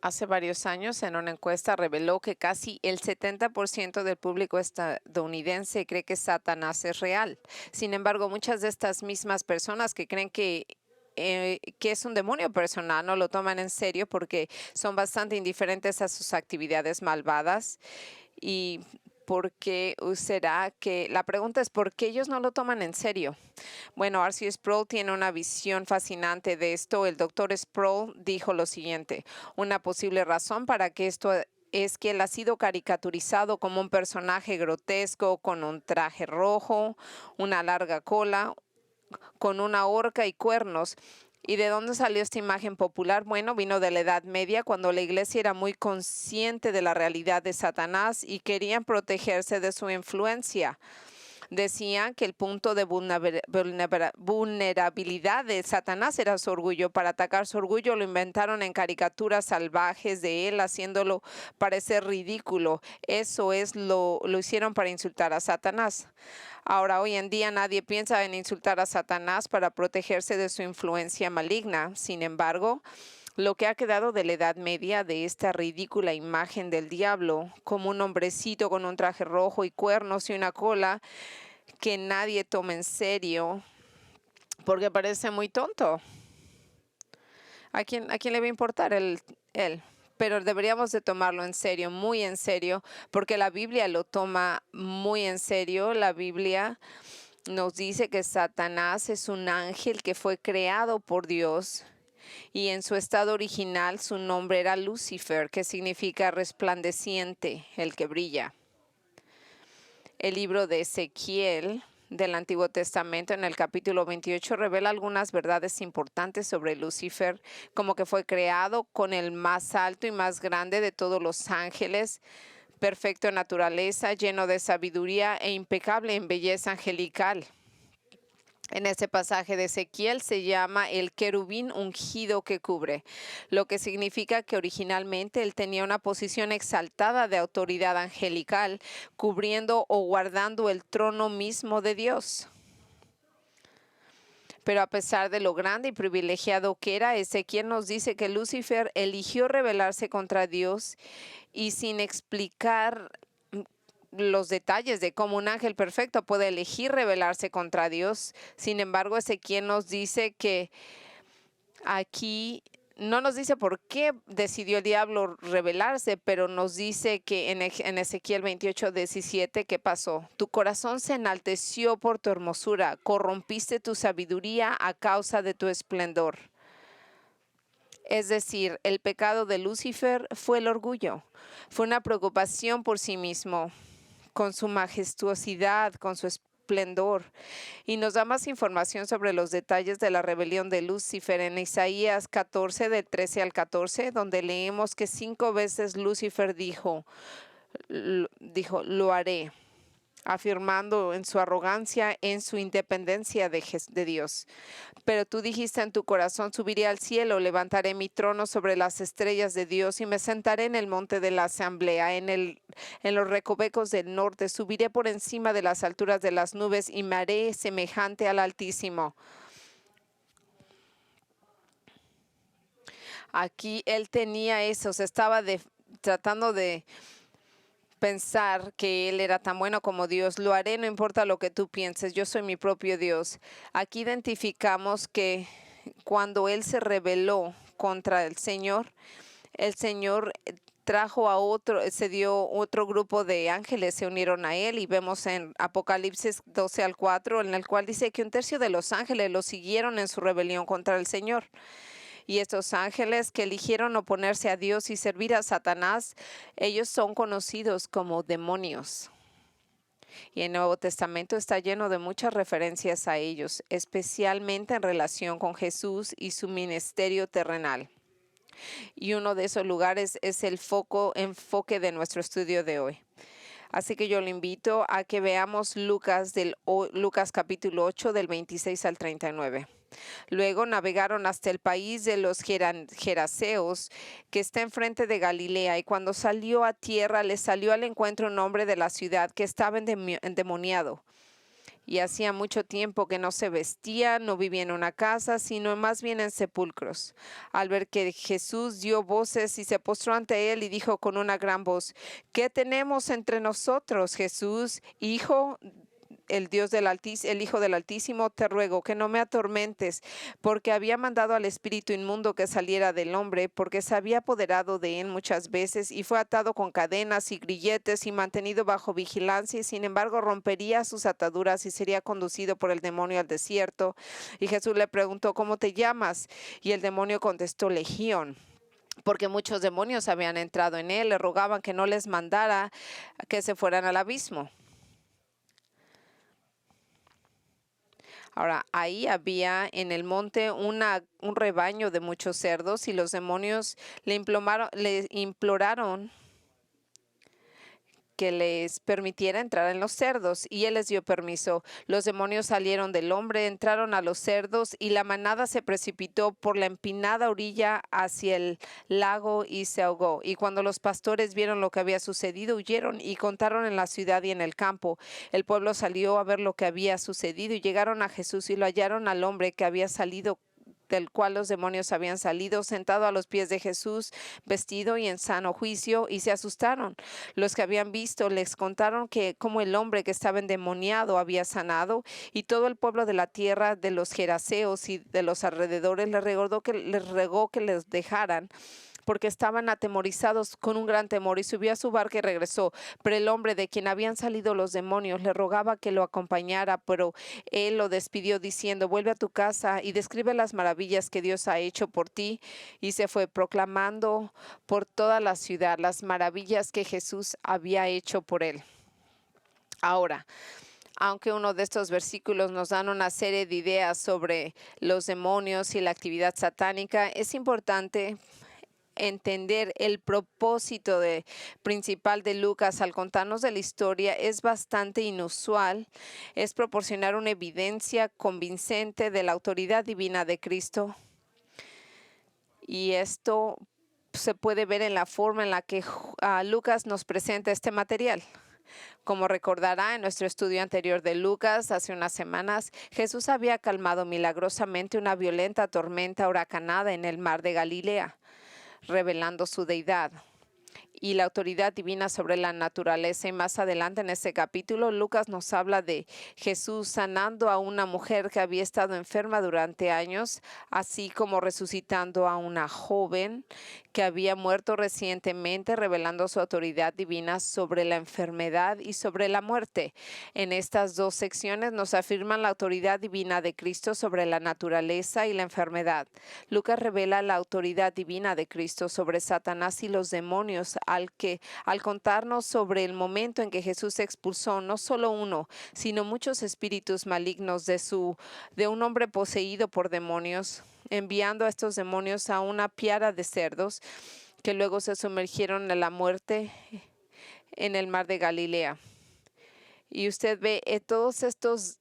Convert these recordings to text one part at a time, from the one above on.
Hace varios años, en una encuesta reveló que casi el 70% del público estadounidense cree que Satanás es real. Sin embargo, muchas de estas mismas personas que creen que es un demonio personal no lo toman en serio porque son bastante indiferentes a sus actividades malvadas. Y ¿por qué será que la pregunta es por qué ellos no lo toman en serio? Bueno, R.C. Sproul tiene una visión fascinante de esto. El doctor Sproul dijo lo siguiente: una posible razón para que esto es que él ha sido caricaturizado como un personaje grotesco con un traje rojo, una larga cola, con una horca y cuernos. ¿Y de dónde salió esta imagen popular? Bueno, vino de la Edad Media, cuando la iglesia era muy consciente de la realidad de Satanás y querían protegerse de su influencia. Decían que el punto de vulnerabilidad de Satanás era su orgullo. Para atacar su orgullo lo inventaron en caricaturas salvajes de él, haciéndolo parecer ridículo. Eso es lo hicieron para insultar a Satanás. Ahora, hoy en día nadie piensa en insultar a Satanás para protegerse de su influencia maligna. Sin embargo, lo que ha quedado de la Edad Media, de esta ridícula imagen del diablo, como un hombrecito con un traje rojo y cuernos y una cola que nadie toma en serio porque parece muy tonto. ¿A quién le va a importar él? Pero deberíamos de tomarlo en serio, muy en serio, porque la Biblia lo toma muy en serio. La Biblia nos dice que Satanás es un ángel que fue creado por Dios. Y en su estado original su nombre era Lucifer, que significa resplandeciente, el que brilla. El libro de Ezequiel del Antiguo Testamento, en el capítulo 28, revela algunas verdades importantes sobre Lucifer, como que fue creado con el más alto y más grande de todos los ángeles, perfecto en naturaleza, lleno de sabiduría e impecable en belleza angelical. En este pasaje de Ezequiel se llama el querubín ungido que cubre, lo que significa que originalmente él tenía una posición exaltada de autoridad angelical, cubriendo o guardando el trono mismo de Dios. Pero a pesar de lo grande y privilegiado que era, Ezequiel nos dice que Lucifer eligió rebelarse contra Dios y sin explicar los detalles de cómo un ángel perfecto puede elegir rebelarse contra Dios. Sin embargo, Ezequiel nos dice que aquí no nos dice por qué decidió el diablo rebelarse, pero nos dice que en Ezequiel 28:17, ¿qué pasó? Tu corazón se enalteció por tu hermosura, corrompiste tu sabiduría a causa de tu esplendor. Es decir, el pecado de Lucifer fue el orgullo, fue una preocupación por sí mismo, con su majestuosidad, con su esplendor. Y nos da más información sobre los detalles de la rebelión de Lucifer en Isaías 14, del 13 al 14, donde leemos que 5 veces Lucifer dijo, lo haré, afirmando en su arrogancia, en su independencia de Dios. Pero tú dijiste en tu corazón, subiré al cielo, levantaré mi trono sobre las estrellas de Dios y me sentaré en el monte de la asamblea, en los recovecos del norte, subiré por encima de las alturas de las nubes y me haré semejante al Altísimo. Aquí él tenía eso, se estaba tratando de pensar que él era tan bueno como Dios. Lo haré, no importa lo que tú pienses, yo soy mi propio Dios. Aquí identificamos que cuando él se rebeló contra el Señor trajo se dio otro grupo de ángeles, se unieron a él, y vemos en Apocalipsis 12:4, en el cual dice que 1/3 de los ángeles lo siguieron en su rebelión contra el Señor. Y estos ángeles que eligieron oponerse a Dios y servir a Satanás, ellos son conocidos como demonios. Y el Nuevo Testamento está lleno de muchas referencias a ellos, especialmente en relación con Jesús y su ministerio terrenal. Y uno de esos lugares es el enfoque de nuestro estudio de hoy. Así que yo le invito a que veamos Lucas capítulo 8, del 26 al 39. Luego navegaron hasta el país de los Geraseos, que está enfrente de Galilea, y cuando salió a tierra, le salió al encuentro un hombre de la ciudad que estaba endemoniado. y hacía mucho tiempo que no se vestía, no vivía en una casa, sino más bien en sepulcros. Al ver que Jesús dio voces y se postró ante él y dijo con una gran voz: ¿Qué tenemos entre nosotros, Jesús, Hijo el Hijo del Altísimo? Te ruego que no me atormentes, porque había mandado al espíritu inmundo que saliera del hombre, porque se había apoderado de él muchas veces, y fue atado con cadenas y grilletes y mantenido bajo vigilancia, y sin embargo rompería sus ataduras y sería conducido por el demonio al desierto. Y Jesús le preguntó: ¿Cómo te llamas? Y el demonio contestó: Legión, porque muchos demonios habían entrado en él. Le rogaban que no les mandara que se fueran al abismo. Ahora, ahí había en el monte un rebaño de muchos cerdos, y los demonios le imploraron que les permitiera entrar en los cerdos, y él les dio permiso. Los demonios salieron del hombre, entraron a los cerdos, y la manada se precipitó por la empinada orilla hacia el lago y se ahogó. Y cuando los pastores vieron lo que había sucedido, huyeron y contaron en la ciudad y en el campo. El pueblo salió a ver lo que había sucedido, y llegaron a Jesús y lo hallaron al hombre que había salido, del cual los demonios habían salido, sentado a los pies de Jesús, vestido y en sano juicio, y se asustaron. Los que habían visto les contaron que como el hombre que estaba endemoniado había sanado, y todo el pueblo de la tierra de los Geraseos y de los alrededores les rogó que les dejaran, porque estaban atemorizados con un gran temor, y subió a su barca y regresó. Pero el hombre de quien habían salido los demonios le rogaba que lo acompañara, pero él lo despidió diciendo: vuelve a tu casa y describe las maravillas que Dios ha hecho por ti. Y se fue proclamando por toda la ciudad las maravillas que Jesús había hecho por él. Ahora, aunque uno de estos versículos nos dan una serie de ideas sobre los demonios y la actividad satánica, es importante entender el propósito principal de Lucas al contarnos de la historia. Es bastante inusual, es proporcionar una evidencia convincente de la autoridad divina de Cristo, y esto se puede ver en la forma en la que Lucas nos presenta este material. Como recordará en nuestro estudio anterior de Lucas hace unas semanas, Jesús había calmado milagrosamente una violenta tormenta huracanada en el mar de Galilea, revelando su deidad y la autoridad divina sobre la naturaleza. Y más adelante en este capítulo, Lucas nos habla de Jesús sanando a una mujer que había estado enferma durante años, así como resucitando a una joven que había muerto recientemente, revelando su autoridad divina sobre la enfermedad y sobre la muerte. En estas dos secciones nos afirman la autoridad divina de Cristo sobre la naturaleza y la enfermedad. Lucas revela la autoridad divina de Cristo sobre Satanás y los demonios, al contarnos sobre el momento en que Jesús expulsó no solo uno, sino muchos espíritus malignos de un hombre poseído por demonios, enviando a estos demonios a una piara de cerdos que luego se sumergieron en la muerte en el mar de Galilea. Y usted ve todos estos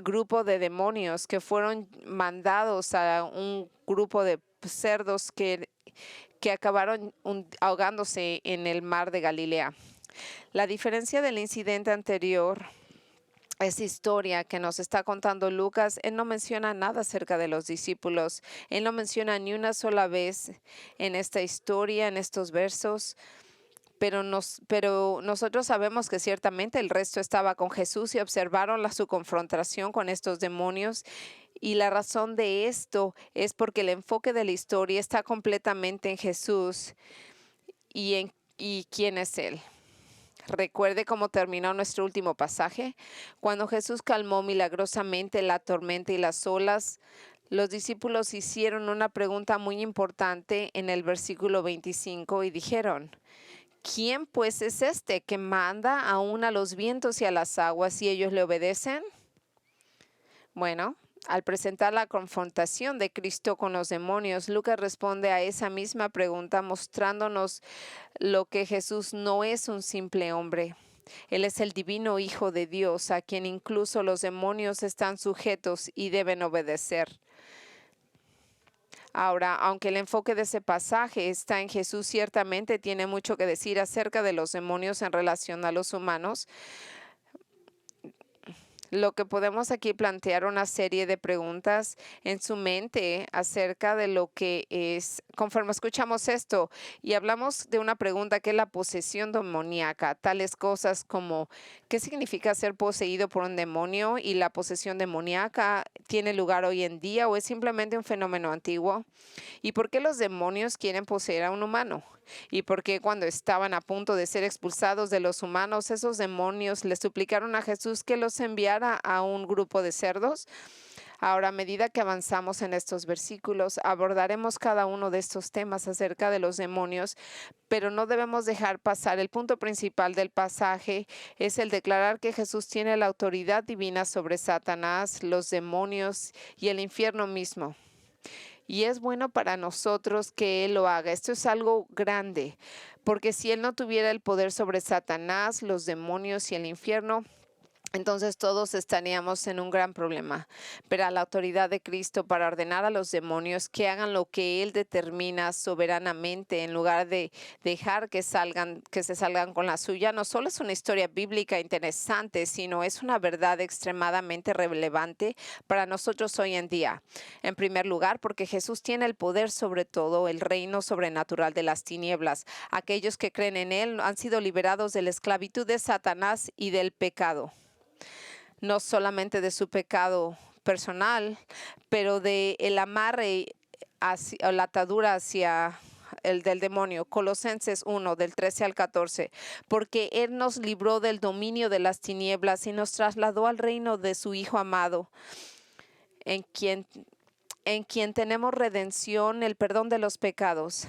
grupos de demonios que fueron mandados a un grupo de cerdos que acabaron ahogándose en el mar de Galilea. La diferencia del incidente anterior, esa historia que nos está contando Lucas, él no menciona nada acerca de los discípulos. Él no menciona ni una sola vez en esta historia, en estos versos. Pero nosotros sabemos que ciertamente el resto estaba con Jesús y observaron su confrontación con estos demonios. Y la razón de esto es porque el enfoque de la historia está completamente en Jesús y quién es Él. Recuerde cómo terminó nuestro último pasaje. Cuando Jesús calmó milagrosamente la tormenta y las olas, los discípulos hicieron una pregunta muy importante en el versículo 25 y dijeron: ¿quién pues es este que manda aún a los vientos y a las aguas y ellos le obedecen? Bueno, al presentar la confrontación de Cristo con los demonios, Lucas responde a esa misma pregunta, mostrándonos lo que Jesús no es un simple hombre. Él es el divino Hijo de Dios, a quien incluso los demonios están sujetos y deben obedecer. Ahora, aunque el enfoque de ese pasaje está en Jesús, ciertamente tiene mucho que decir acerca de los demonios en relación a los humanos. Lo que podemos aquí plantear una serie de preguntas en su mente acerca de lo que es, conforme escuchamos esto y hablamos de una pregunta que es la posesión demoníaca, tales cosas como ¿qué significa ser poseído por un demonio? ¿Y la posesión demoníaca tiene lugar hoy en día o es simplemente un fenómeno antiguo? ¿Y por qué los demonios quieren poseer a un humano? ¿Y por qué cuando estaban a punto de ser expulsados de los humanos, esos demonios le suplicaron a Jesús que los enviara a un grupo de cerdos? Ahora, a medida que avanzamos en estos versículos, abordaremos cada uno de estos temas acerca de los demonios, pero no debemos dejar pasar. El punto principal del pasaje es el declarar que Jesús tiene la autoridad divina sobre Satanás, los demonios y el infierno mismo. Y es bueno para nosotros que Él lo haga. Esto es algo grande, porque si Él no tuviera el poder sobre Satanás, los demonios y el infierno, entonces todos estaríamos en un gran problema. Pero a la autoridad de Cristo para ordenar a los demonios que hagan lo que Él determina soberanamente en lugar de dejar que se salgan con la suya, no solo es una historia bíblica interesante, sino es una verdad extremadamente relevante para nosotros hoy en día. En primer lugar, porque Jesús tiene el poder sobre todo, el reino sobrenatural de las tinieblas. Aquellos que creen en Él han sido liberados de la esclavitud de Satanás y del pecado. No solamente de su pecado personal, pero de el amarre o la atadura hacia el del demonio. Colosenses 1, del 13 al 14. Porque Él nos libró del dominio de las tinieblas y nos trasladó al reino de su Hijo amado, en quien tenemos redención, el perdón de los pecados.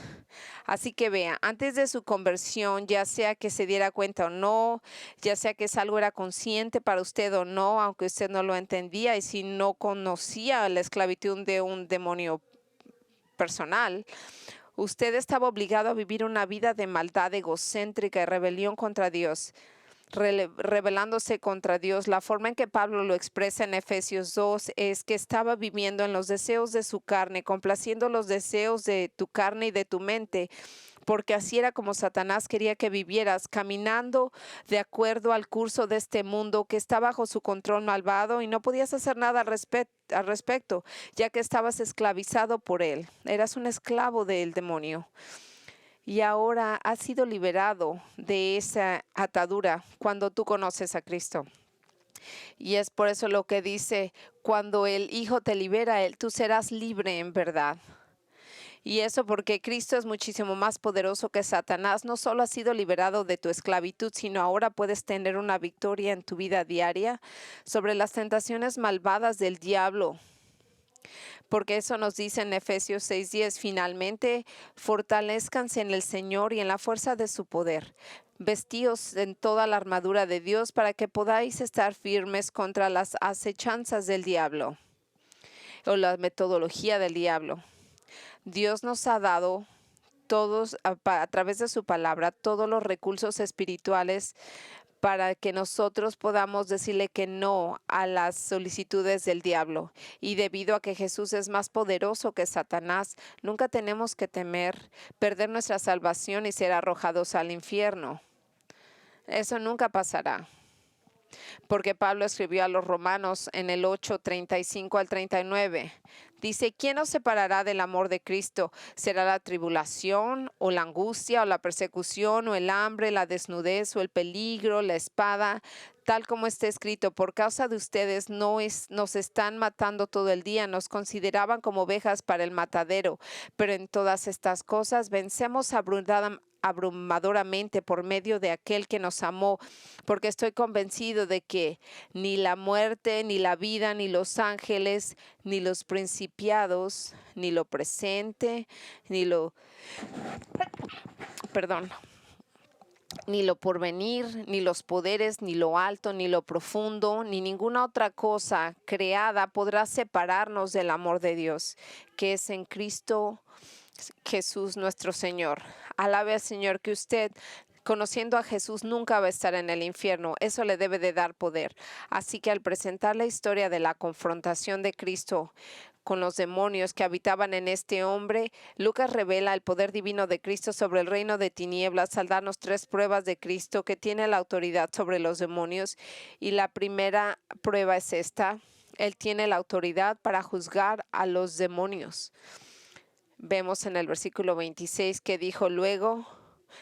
Así que vea, antes de su conversión, ya sea que se diera cuenta o no, ya sea que algo era consciente para usted o no, aunque usted no lo entendía y si no conocía la esclavitud de un demonio personal, usted estaba obligado a vivir una vida de maldad egocéntrica y rebelión contra Dios. Rebelándose contra Dios. La forma en que Pablo lo expresa en Efesios 2 es que estaba viviendo en los deseos de su carne, complaciendo los deseos de tu carne y de tu mente, porque así era como Satanás quería que vivieras, caminando de acuerdo al curso de este mundo que está bajo su control malvado y no podías hacer nada al respecto, ya que estabas esclavizado por él. Eras un esclavo del demonio. Y ahora has sido liberado de esa atadura cuando tú conoces a Cristo. Y es por eso lo que dice, cuando el Hijo te libera, tú serás libre en verdad. Y eso porque Cristo es muchísimo más poderoso que Satanás. No solo has sido liberado de tu esclavitud, sino ahora puedes tener una victoria en tu vida diaria sobre las tentaciones malvadas del diablo. Porque eso nos dice en Efesios 6:10, finalmente, fortalezcanse en el Señor y en la fuerza de su poder. Vestíos en toda la armadura de Dios para que podáis estar firmes contra las acechanzas del diablo o la metodología del diablo. Dios nos ha dado todos, a través de su palabra, todos los recursos espirituales para que nosotros podamos decirle que no a las solicitudes del diablo. Y debido a que Jesús es más poderoso que Satanás, nunca tenemos que temer perder nuestra salvación y ser arrojados al infierno. Eso nunca pasará. Porque Pablo escribió a los romanos en el 8:35 al 39. Dice, ¿quién nos separará del amor de Cristo? ¿Será la tribulación o la angustia o la persecución o el hambre, la desnudez o el peligro, la espada? Tal como está escrito, por causa de ustedes nos están matando todo el día, nos consideraban como ovejas para el matadero. Pero en todas estas cosas vencemos abrumadoramente por medio de aquel que nos amó, porque estoy convencido de que ni la muerte, ni la vida, ni los ángeles, ni los principados, ni lo presente, ni lo porvenir, ni los poderes, ni lo alto, ni lo profundo, ni ninguna otra cosa creada podrá separarnos del amor de Dios, que es en Cristo Jesús nuestro Señor. Alabe al Señor, que usted Conociendo a Jesús nunca va a estar en el infierno. Eso le debe de dar poder. Así que al presentar la historia de la confrontación de Cristo con los demonios que habitaban en este hombre, Lucas revela el poder divino de Cristo sobre el reino de tinieblas al darnos 3 pruebas de Cristo que tiene la autoridad sobre los demonios. Y la primera prueba es esta: Él tiene la autoridad para juzgar a los demonios. Vemos en el versículo 26 que dijo: luego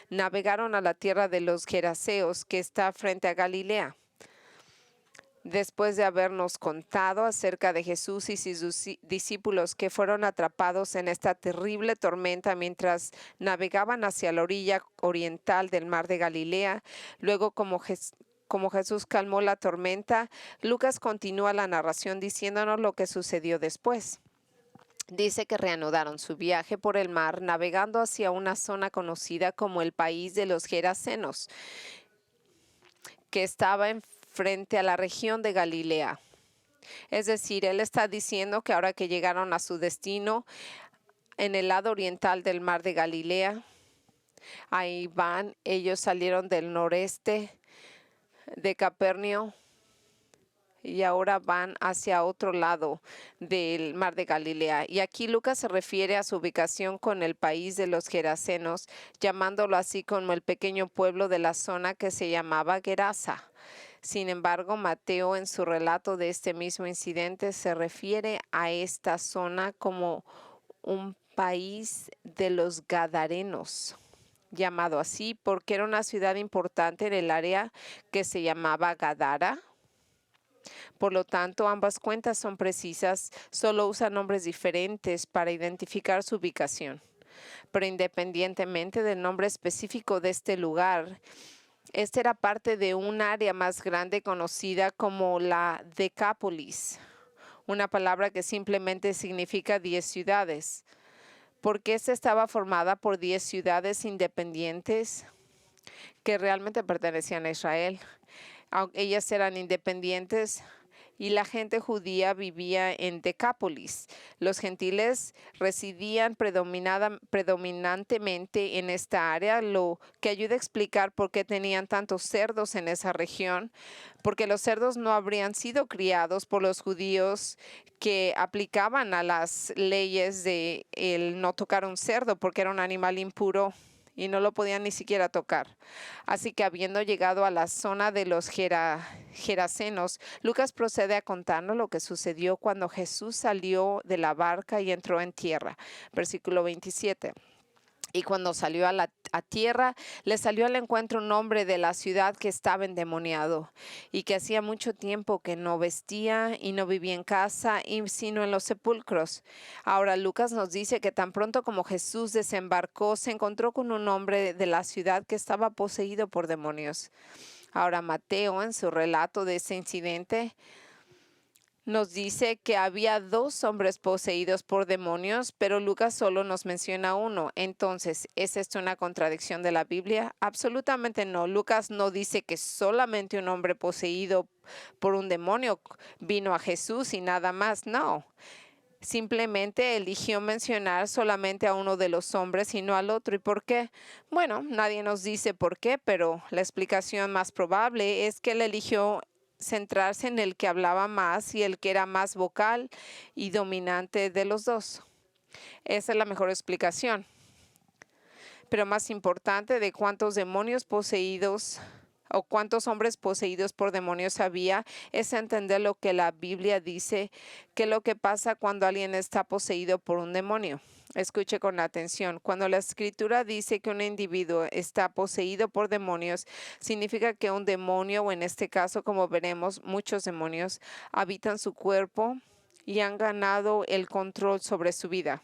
navegaron a la tierra de los Geraseos, que está frente a Galilea. Después de habernos contado acerca de Jesús y sus discípulos que fueron atrapados en esta terrible tormenta mientras navegaban hacia la orilla oriental del mar de Galilea, luego como Jesús calmó la tormenta, Lucas continúa la narración diciéndonos lo que sucedió después. Dice que reanudaron su viaje por el mar, navegando hacia una zona conocida como el país de los Gerasenos, que estaba frente a la región de Galilea. Es decir, él está diciendo que ahora que llegaron a su destino, en el lado oriental del mar de Galilea, ahí van, ellos salieron del noreste de Capernaum y ahora van hacia otro lado del mar de Galilea. Y aquí Lucas se refiere a su ubicación con el país de los Gerasenos, llamándolo así como el pequeño pueblo de la zona que se llamaba Gerasa. Sin embargo, Mateo en su relato de este mismo incidente se refiere a esta zona como un país de los Gadarenos, llamado así porque era una ciudad importante en el área que se llamaba Gadara. Por lo tanto, ambas cuentas son precisas, solo usan nombres diferentes para identificar su ubicación. Pero independientemente del nombre específico de este lugar, este era parte de un área más grande conocida como la Decápolis, una palabra que simplemente significa 10 ciudades. Porque esta estaba formada por 10 ciudades independientes que realmente pertenecían a Israel. Ellas eran independientes y la gente judía vivía en Decápolis. Los gentiles residían predominantemente en esta área, lo que ayuda a explicar por qué tenían tantos cerdos en esa región, porque los cerdos no habrían sido criados por los judíos que aplicaban a las leyes de el no tocar un cerdo porque era un animal impuro y no lo podían ni siquiera tocar. Así que habiendo llegado a la zona de los Gerasenos, Lucas procede a contarnos lo que sucedió cuando Jesús salió de la barca y entró en tierra. Versículo 27. Y cuando salió a tierra, le salió al encuentro un hombre de la ciudad que estaba endemoniado y que hacía mucho tiempo que no vestía y no vivía en casa, sino en los sepulcros. Ahora Lucas nos dice que tan pronto como Jesús desembarcó, se encontró con un hombre de la ciudad que estaba poseído por demonios. Ahora Mateo, en su relato de ese incidente, nos dice que había 2 hombres poseídos por demonios, pero Lucas solo nos menciona uno. Entonces, ¿es esto una contradicción de la Biblia? Absolutamente no. Lucas no dice que solamente un hombre poseído por un demonio vino a Jesús y nada más. No. Simplemente eligió mencionar solamente a uno de los hombres y no al otro. ¿Y por qué? Bueno, nadie nos dice por qué, pero la explicación más probable es que él eligió centrarse en el que hablaba más y el que era más vocal y dominante de los 2. Esa es la mejor explicación. Pero más importante de cuántos demonios poseídos o cuántos hombres poseídos por demonios había, es entender lo que la Biblia dice, que lo que pasa cuando alguien está poseído por un demonio. Escuche con atención. Cuando la Escritura dice que un individuo está poseído por demonios, significa que un demonio, o en este caso, como veremos, muchos demonios, habitan su cuerpo y han ganado el control sobre su vida.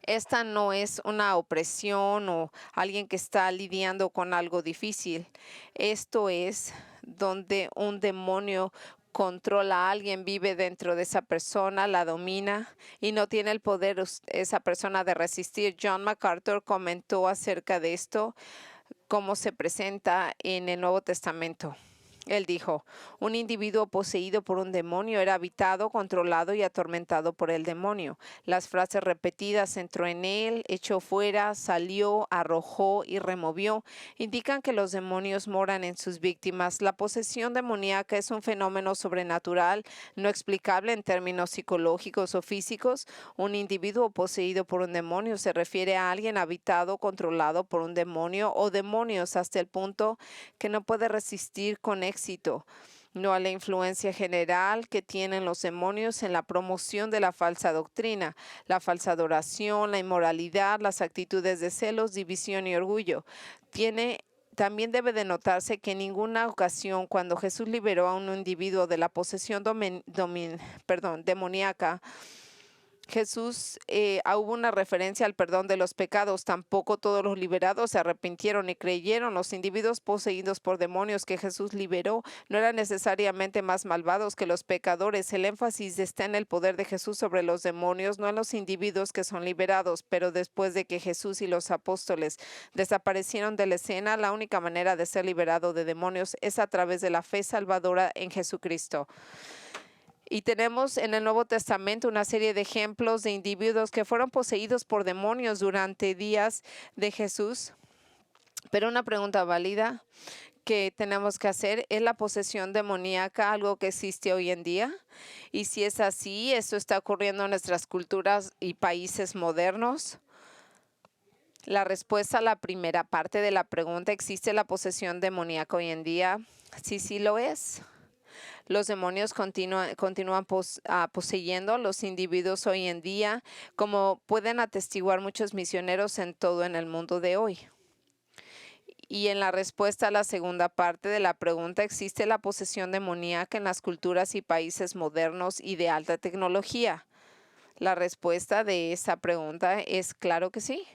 Esta no es una opresión o alguien que está lidiando con algo difícil. Esto es donde un demonio controla a alguien, vive dentro de esa persona, la domina y no tiene el poder esa persona de resistir. John MacArthur comentó acerca de esto, cómo se presenta en el Nuevo Testamento. Él dijo, un individuo poseído por un demonio era habitado, controlado y atormentado por el demonio. Las frases repetidas entró en él, echó fuera, salió, arrojó y removió indican que los demonios moran en sus víctimas. La posesión demoníaca es un fenómeno sobrenatural, no explicable en términos psicológicos o físicos. Un individuo poseído por un demonio se refiere a alguien habitado, controlado por un demonio o demonios hasta el punto que no puede resistir con éxito, no a la influencia general que tienen los demonios en la promoción de la falsa doctrina, la falsa adoración, la inmoralidad, las actitudes de celos, división y orgullo. También debe de notarse que en ninguna ocasión cuando Jesús liberó a un individuo de la posesión demoníaca, hubo una referencia al perdón de los pecados. Tampoco todos los liberados se arrepintieron y creyeron. Los individuos poseídos por demonios que Jesús liberó no eran necesariamente más malvados que los pecadores. El énfasis está en el poder de Jesús sobre los demonios, no en los individuos que son liberados. Pero después de que Jesús y los apóstoles desaparecieron de la escena, la única manera de ser liberado de demonios es a través de la fe salvadora en Jesucristo. Y tenemos en el Nuevo Testamento una serie de ejemplos de individuos que fueron poseídos por demonios durante días de Jesús. Pero una pregunta válida que tenemos que hacer, ¿es la posesión demoníaca algo que existe hoy en día? Y si es así, ¿eso está ocurriendo en nuestras culturas y países modernos? La respuesta a la primera parte de la pregunta, ¿existe la posesión demoníaca hoy en día? Sí lo es. Los demonios continúan poseyendo a los individuos hoy en día, como pueden atestiguar muchos misioneros en todo en el mundo de hoy. Y en la respuesta a la segunda parte de la pregunta, ¿existe la posesión demoníaca en las culturas y países modernos y de alta tecnología? La respuesta de esa pregunta es claro que sí.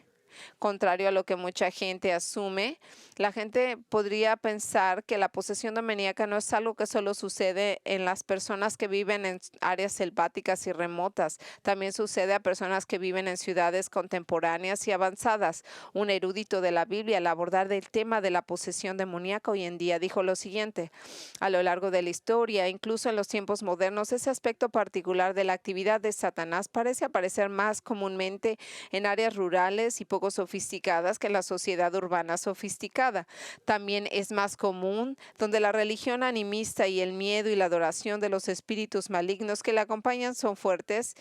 Contrario a lo que mucha gente asume, la gente podría pensar que la posesión demoníaca no es algo que solo sucede en las personas que viven en áreas selváticas y remotas. También sucede a personas que viven en ciudades contemporáneas y avanzadas. Un erudito de la Biblia, al abordar el tema de la posesión demoníaca hoy en día, dijo lo siguiente: a lo largo de la historia, incluso en los tiempos modernos, ese aspecto particular de la actividad de Satanás parece aparecer más comúnmente en áreas rurales y poco sofisticadas que la sociedad urbana sofisticada. También es más común donde la religión animista y el miedo y la adoración de los espíritus malignos que la acompañan son fuertes.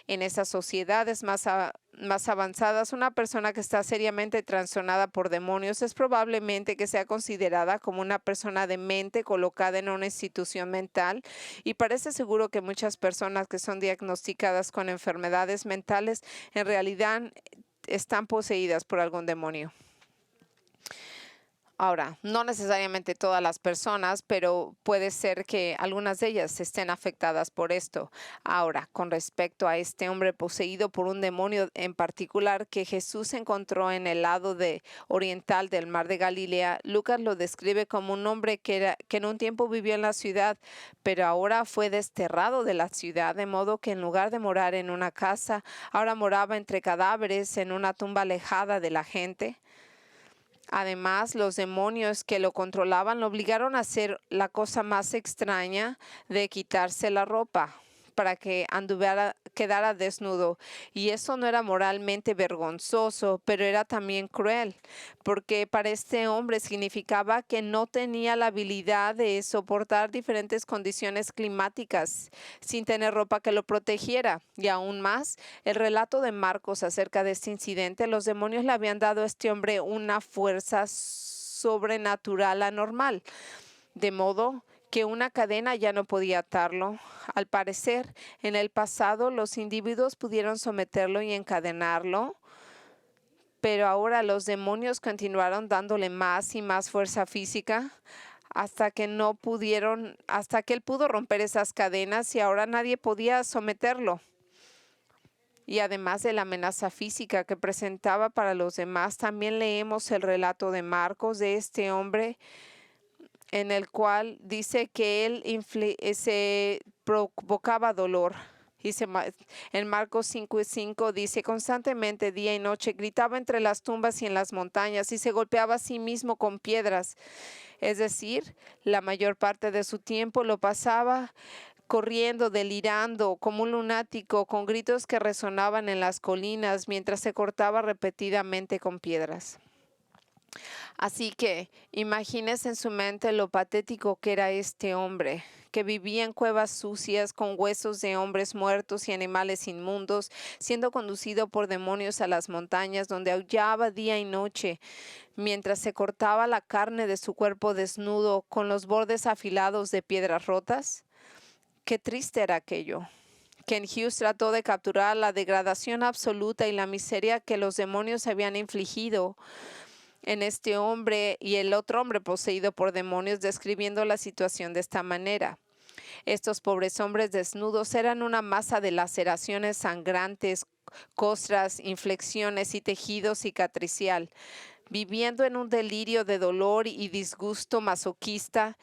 En esas sociedades más avanzadas, una persona que está seriamente trastornada por demonios es probablemente que sea considerada como una persona demente colocada en una institución mental, y parece seguro que muchas personas que son diagnosticadas con enfermedades mentales en realidad están poseídas por algún demonio. Ahora, no necesariamente todas las personas, pero puede ser que algunas de ellas estén afectadas por esto. Ahora, con respecto a este hombre poseído por un demonio en particular que Jesús encontró en el lado oriental del mar de Galilea, Lucas lo describe como un hombre que en un tiempo vivió en la ciudad, pero ahora fue desterrado de la ciudad, de modo que en lugar de morar en una casa, ahora moraba entre cadáveres en una tumba alejada de la gente. Además, los demonios que lo controlaban lo obligaron a hacer la cosa más extraña de quitarse la ropa para que quedara desnudo. Y eso no era moralmente vergonzoso, pero era también cruel, porque para este hombre significaba que no tenía la habilidad de soportar diferentes condiciones climáticas sin tener ropa que lo protegiera. Y aún más, el relato de Marcos acerca de este incidente, los demonios le habían dado a este hombre una fuerza sobrenatural anormal, de modo que una cadena ya no podía atarlo. Al parecer, en el pasado los individuos pudieron someterlo y encadenarlo, pero ahora los demonios continuaron dándole más y más fuerza física hasta que él pudo romper esas cadenas y ahora nadie podía someterlo. Y además de la amenaza física que presentaba para los demás, también leemos el relato de Marcos de este hombre en el cual dice que él se provocaba dolor Dice en Marcos 5:5 dice, constantemente día y noche gritaba entre las tumbas y en las montañas y se golpeaba a sí mismo con piedras. Es decir, la mayor parte de su tiempo lo pasaba corriendo, delirando, como un lunático, con gritos que resonaban en las colinas mientras se cortaba repetidamente con piedras. Así que imagínese en su mente lo patético que era este hombre, que vivía en cuevas sucias con huesos de hombres muertos y animales inmundos, siendo conducido por demonios a las montañas donde aullaba día y noche, mientras se cortaba la carne de su cuerpo desnudo con los bordes afilados de piedras rotas. Qué triste era aquello. Ken Hughes trató de capturar la degradación absoluta y la miseria que los demonios habían infligido en este hombre y el otro hombre poseído por demonios, describiendo la situación de esta manera. Estos pobres hombres desnudos eran una masa de laceraciones sangrantes, costras, inflexiones y tejido cicatricial, viviendo en un delirio de dolor y disgusto masoquista.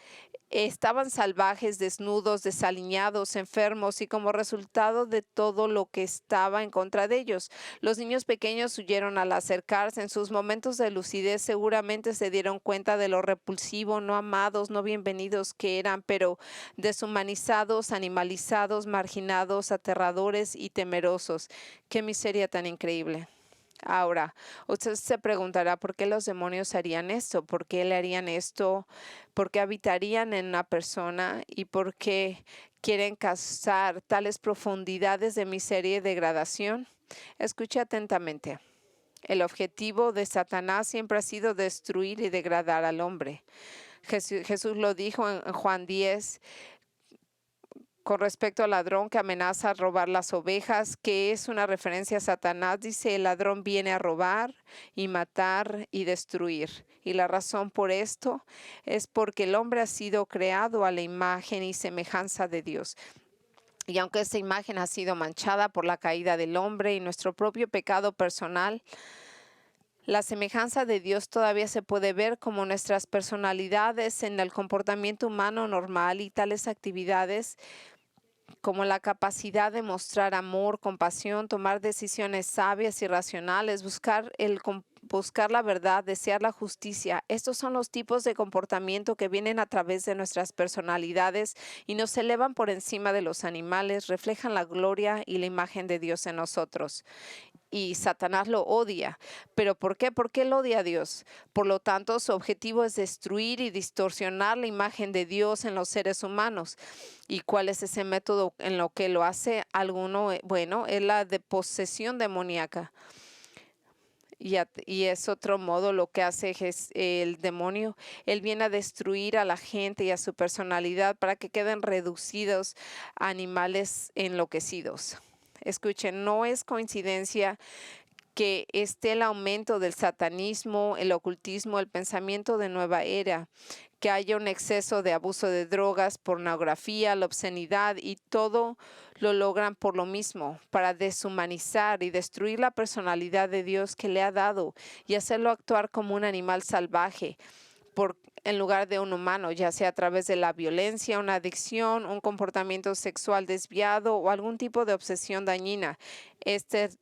Estaban salvajes, desnudos, desaliñados, enfermos y como resultado de todo lo que estaba en contra de ellos. Los niños pequeños huyeron al acercarse. En sus momentos de lucidez seguramente se dieron cuenta de lo repulsivo, no amados, no bienvenidos que eran, pero deshumanizados, animalizados, marginados, aterradores y temerosos. ¡Qué miseria tan increíble! Ahora, usted se preguntará por qué los demonios harían esto, por qué le harían esto, por qué habitarían en una persona y por qué quieren causar tales profundidades de miseria y degradación. Escuche atentamente. El objetivo de Satanás siempre ha sido destruir y degradar al hombre. Jesús lo dijo en Juan 10. Con respecto al ladrón que amenaza a robar las ovejas, que es una referencia a Satanás, dice, el ladrón viene a robar y matar y destruir. Y la razón por esto es porque el hombre ha sido creado a la imagen y semejanza de Dios. Y aunque esta imagen ha sido manchada por la caída del hombre y nuestro propio pecado personal, la semejanza de Dios todavía se puede ver como nuestras personalidades en el comportamiento humano normal y tales actividades como la capacidad de mostrar amor, compasión, tomar decisiones sabias y racionales, buscar la verdad, desear la justicia. Estos son los tipos de comportamiento que vienen a través de nuestras personalidades y nos elevan por encima de los animales, reflejan la gloria y la imagen de Dios en nosotros. Y Satanás lo odia. ¿Pero por qué? ¿Por qué él odia a Dios? Por lo tanto, su objetivo es destruir y distorsionar la imagen de Dios en los seres humanos. ¿Y cuál es ese método en lo que lo hace alguno? Bueno, es la de posesión demoníaca. Y es otro modo lo que hace el demonio. Él viene a destruir a la gente y a su personalidad para que queden reducidos a animales enloquecidos. Escuchen, no es coincidencia que esté el aumento del satanismo, el ocultismo, el pensamiento de nueva era, que haya un exceso de abuso de drogas, pornografía, la obscenidad y todo lo logran por lo mismo, para deshumanizar y destruir la personalidad de Dios que le ha dado y hacerlo actuar como un animal salvaje en lugar de un humano, ya sea a través de la violencia, una adicción, un comportamiento sexual desviado o algún tipo de obsesión dañina. Esta es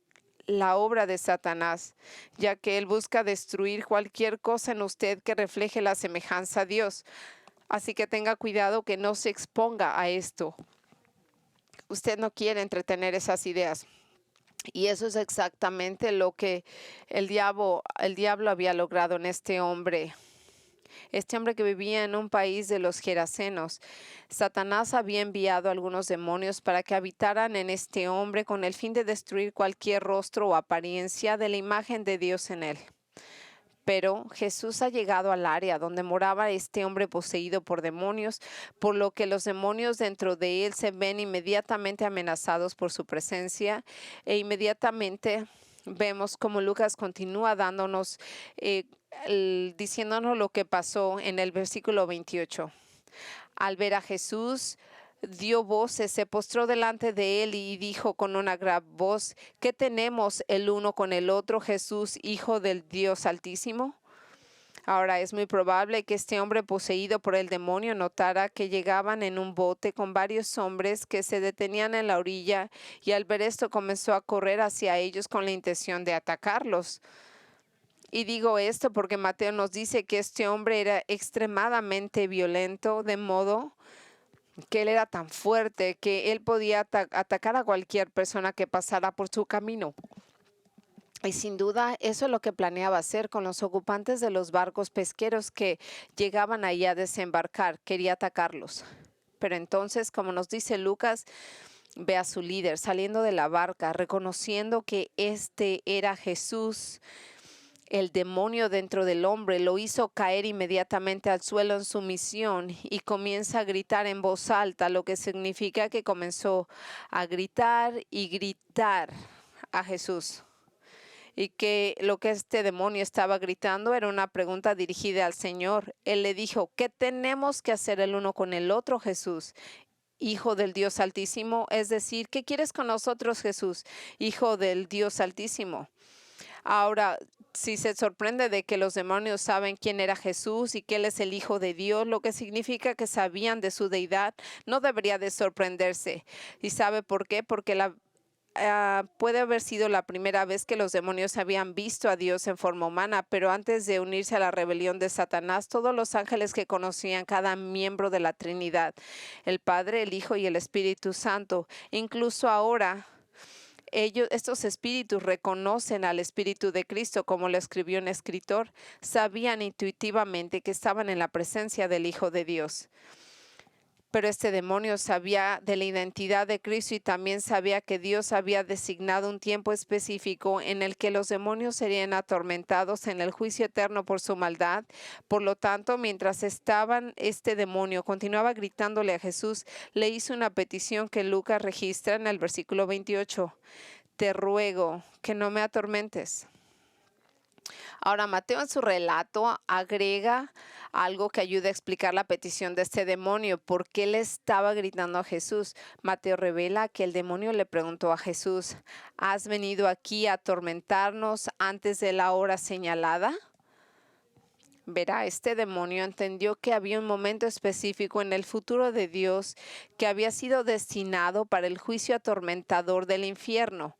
la obra de Satanás, ya que él busca destruir cualquier cosa en usted que refleje la semejanza a Dios. Así que tenga cuidado que no se exponga a esto. Usted no quiere entretener esas ideas. Y eso es exactamente lo que el diablo había logrado en este hombre. Este hombre que vivía en un país de los Gerasenos. Satanás había enviado algunos demonios para que habitaran en este hombre con el fin de destruir cualquier rostro o apariencia de la imagen de Dios en él. Pero Jesús ha llegado al área donde moraba este hombre poseído por demonios, por lo que los demonios dentro de él se ven inmediatamente amenazados por su presencia e inmediatamente vemos como Lucas continúa dándonos, diciéndonos lo que pasó en el versículo 28. Al ver a Jesús, dio voces, se postró delante de él y dijo con una gran voz, ¿qué tenemos el uno con el otro, Jesús, Hijo del Dios Altísimo? Ahora es muy probable que este hombre poseído por el demonio notara que llegaban en un bote con varios hombres que se detenían en la orilla y al ver esto comenzó a correr hacia ellos con la intención de atacarlos. Y digo esto porque Mateo nos dice que este hombre era extremadamente violento, de modo que él era tan fuerte que él podía atacar a cualquier persona que pasara por su camino. Y sin duda eso es lo que planeaba hacer con los ocupantes de los barcos pesqueros que llegaban ahí a desembarcar. Quería atacarlos. Pero entonces, como nos dice Lucas, ve a su líder saliendo de la barca, reconociendo que este era Jesús. El demonio dentro del hombre lo hizo caer inmediatamente al suelo en sumisión y comienza a gritar en voz alta, lo que significa que comenzó a gritar y gritar a Jesús. Y que lo que este demonio estaba gritando era una pregunta dirigida al Señor. Él le dijo, ¿qué tenemos que hacer el uno con el otro, Jesús? Hijo del Dios Altísimo, es decir, ¿qué quieres con nosotros, Jesús? Hijo del Dios Altísimo. Ahora, si se sorprende de que los demonios saben quién era Jesús y que Él es el Hijo de Dios, lo que significa que sabían de su deidad, no debería de sorprenderse. ¿Y sabe por qué? Porque puede haber sido la primera vez que los demonios habían visto a Dios en forma humana, pero antes de unirse a la rebelión de Satanás, todos los ángeles que conocían cada miembro de la Trinidad, el Padre, el Hijo y el Espíritu Santo, incluso ahora, estos espíritus reconocen al Espíritu de Cristo, como lo escribió un escritor, sabían intuitivamente que estaban en la presencia del Hijo de Dios. Pero este demonio sabía de la identidad de Cristo y también sabía que Dios había designado un tiempo específico en el que los demonios serían atormentados en el juicio eterno por su maldad. Por lo tanto, mientras este demonio continuaba gritándole a Jesús, le hizo una petición que Lucas registra en el versículo 28. Te ruego que no me atormentes. Ahora, Mateo en su relato agrega algo que ayuda a explicar la petición de este demonio. ¿Por qué le estaba gritando a Jesús? Mateo revela que el demonio le preguntó a Jesús, ¿has venido aquí a atormentarnos antes de la hora señalada? Verá, este demonio entendió que había un momento específico en el futuro de Dios que había sido destinado para el juicio atormentador del infierno,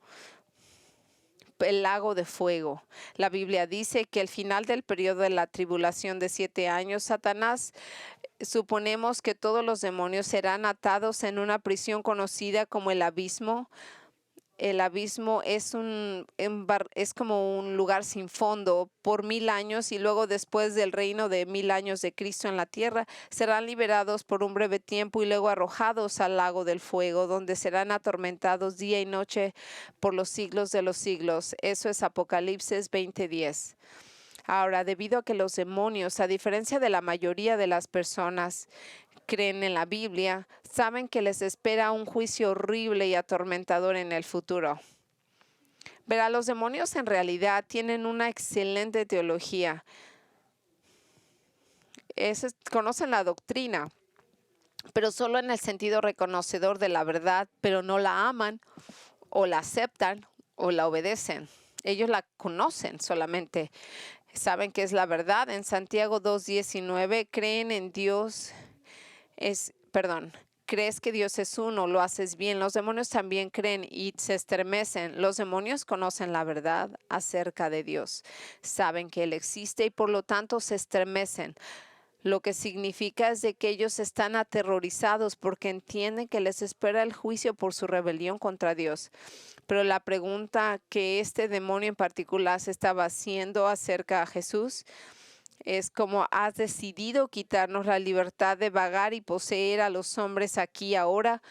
el lago de fuego. La Biblia dice que al final del periodo de la tribulación de 7 años, Satanás, suponemos que todos los demonios serán atados en una prisión conocida como el abismo. El abismo es como un lugar sin fondo por 1000 años y luego después del reino de 1000 años de Cristo en la tierra serán liberados por un breve tiempo y luego arrojados al lago del fuego donde serán atormentados día y noche por los siglos de los siglos. Eso es Apocalipsis 20:10. Ahora, debido a que los demonios, a diferencia de la mayoría de las personas, creen en la Biblia, saben que les espera un juicio horrible y atormentador en el futuro. Verá, los demonios en realidad tienen una excelente teología. Conocen la doctrina, pero solo en el sentido reconocedor de la verdad, pero no la aman o la aceptan o la obedecen. Ellos la conocen solamente. Saben que es la verdad. En Santiago 2:19, creen en Dios. Crees que Dios es uno, lo haces bien. Los demonios también creen y se estremecen. Los demonios conocen la verdad acerca de Dios. Saben que Él existe y por lo tanto se estremecen. Lo que significa es de que ellos están aterrorizados porque entienden que les espera el juicio por su rebelión contra Dios. Pero la pregunta que este demonio en particular se estaba haciendo acerca de Jesús es como has decidido quitarnos la libertad de vagar y poseer a los hombres aquí ahora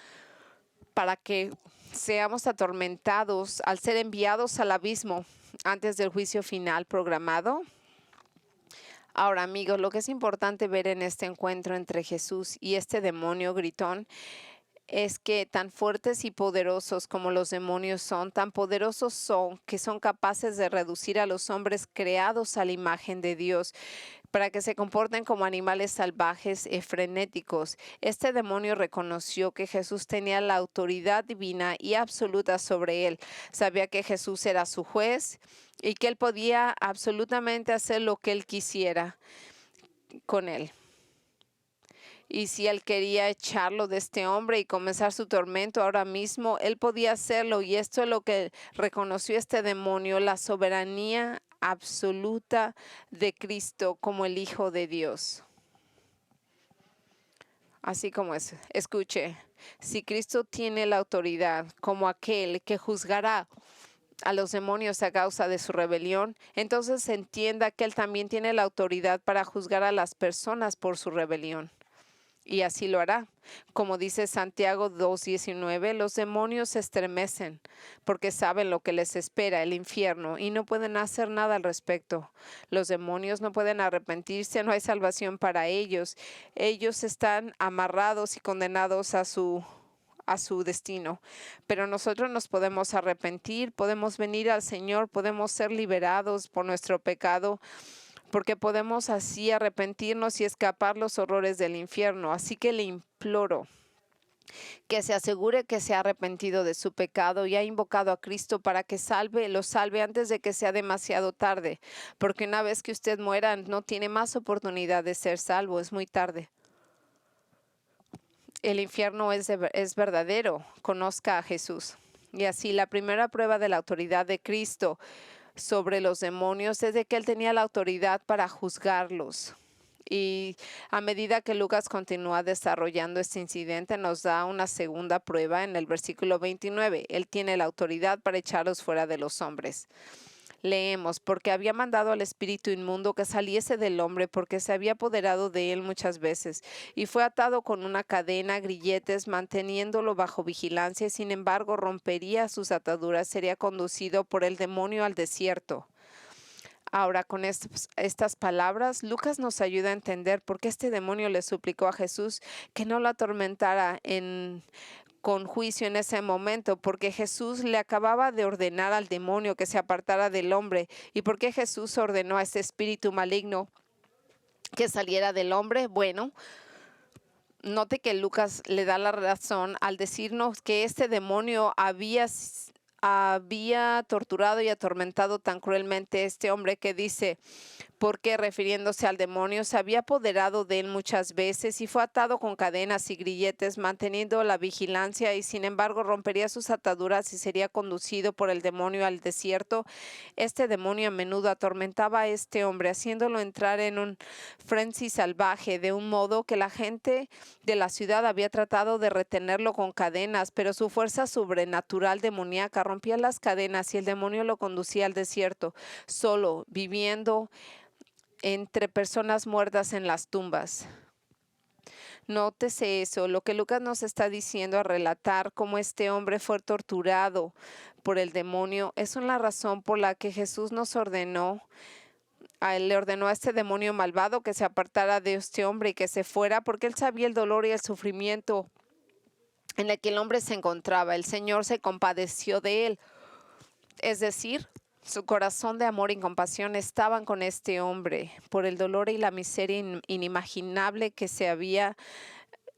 para que seamos atormentados al ser enviados al abismo antes del juicio final programado. Ahora, amigos, lo que es importante ver en este encuentro entre Jesús y este demonio gritón es que tan fuertes y poderosos como los demonios son, tan poderosos son que son capaces de reducir a los hombres creados a la imagen de Dios para que se comporten como animales salvajes y frenéticos. Este demonio reconoció que Jesús tenía la autoridad divina y absoluta sobre él. Sabía que Jesús era su juez y que él podía absolutamente hacer lo que él quisiera con él. Y si él quería echarlo de este hombre y comenzar su tormento ahora mismo, él podía hacerlo. Y esto es lo que reconoció este demonio, la soberanía absoluta de Cristo como el Hijo de Dios. Así como es. Escuche, si Cristo tiene la autoridad como aquel que juzgará a los demonios a causa de su rebelión, entonces entienda que Él también tiene la autoridad para juzgar a las personas por su rebelión. Y así lo hará. Como dice Santiago 2:19, los demonios se estremecen porque saben lo que les espera, el infierno, y no pueden hacer nada al respecto. Los demonios no pueden arrepentirse, no hay salvación para ellos. Ellos están amarrados y condenados a su destino. Pero nosotros nos podemos arrepentir, podemos venir al Señor, podemos ser liberados por nuestro pecado, porque podemos así arrepentirnos y escapar los horrores del infierno. Así que le imploro que se asegure que se ha arrepentido de su pecado y ha invocado a Cristo para que lo salve antes de que sea demasiado tarde, porque una vez que usted muera no tiene más oportunidad de ser salvo, es muy tarde. El infierno es verdadero, conozca a Jesús. Y así la primera prueba de la autoridad de Cristo sobre los demonios es de que él tenía la autoridad para juzgarlos. Y a medida que Lucas continúa desarrollando este incidente, nos da una segunda prueba en el versículo 29. Él tiene la autoridad para echarlos fuera de los hombres. Leemos, porque había mandado al espíritu inmundo que saliese del hombre, porque se había apoderado de él muchas veces, y fue atado con una cadena, grilletes, manteniéndolo bajo vigilancia, y sin embargo rompería sus ataduras, sería conducido por el demonio al desierto. Ahora, con estas palabras, Lucas nos ayuda a entender por qué este demonio le suplicó a Jesús que no lo atormentara con juicio en ese momento, porque Jesús le acababa de ordenar al demonio que se apartara del hombre, y porque Jesús ordenó a ese espíritu maligno que saliera del hombre. Bueno, note que Lucas le da la razón al decirnos que este demonio había torturado y atormentado tan cruelmente a este hombre, que dice, porque refiriéndose al demonio, se había apoderado de él muchas veces y fue atado con cadenas y grilletes, manteniendo la vigilancia, y sin embargo rompería sus ataduras y sería conducido por el demonio al desierto. Este demonio a menudo atormentaba a este hombre, haciéndolo entrar en un frenzy salvaje, de un modo que la gente de la ciudad había tratado de retenerlo con cadenas, pero su fuerza sobrenatural demoníaca rompía las cadenas y el demonio lo conducía al desierto, solo, viviendo entre personas muertas en las tumbas. Nótese eso, lo que Lucas nos está diciendo al relatar cómo este hombre fue torturado por el demonio, es una razón por la que Jesús le ordenó a este demonio malvado que se apartara de este hombre y que se fuera, porque él sabía el dolor y el sufrimiento en el que el hombre se encontraba. El Señor se compadeció de él, es decir, su corazón de amor y compasión estaban con este hombre por el dolor y la miseria inimaginable que se había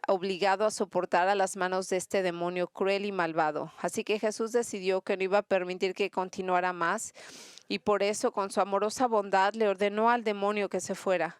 obligado a soportar a las manos de este demonio cruel y malvado. Así que Jesús decidió que no iba a permitir que continuara más, y por eso, con su amorosa bondad, le ordenó al demonio que se fuera.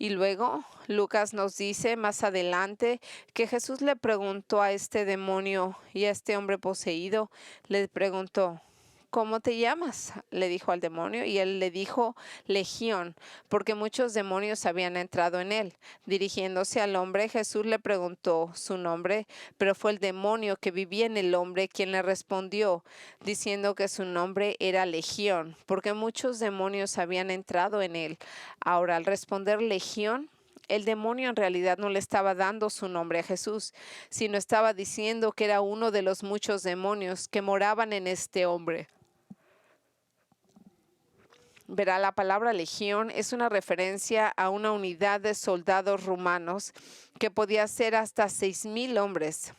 Y luego Lucas nos dice más adelante que Jesús le preguntó a este demonio y a este hombre poseído, le preguntó, ¿cómo te llamas?, le dijo al demonio, y él le dijo Legión, porque muchos demonios habían entrado en él. Dirigiéndose al hombre, Jesús le preguntó su nombre, pero fue el demonio que vivía en el hombre quien le respondió, diciendo que su nombre era Legión, porque muchos demonios habían entrado en él. Ahora, al responder Legión, el demonio en realidad no le estaba dando su nombre a Jesús, sino estaba diciendo que era uno de los muchos demonios que moraban en este hombre. Verá, la palabra legión es una referencia a una unidad de soldados romanos que podía ser hasta 6,000 hombres.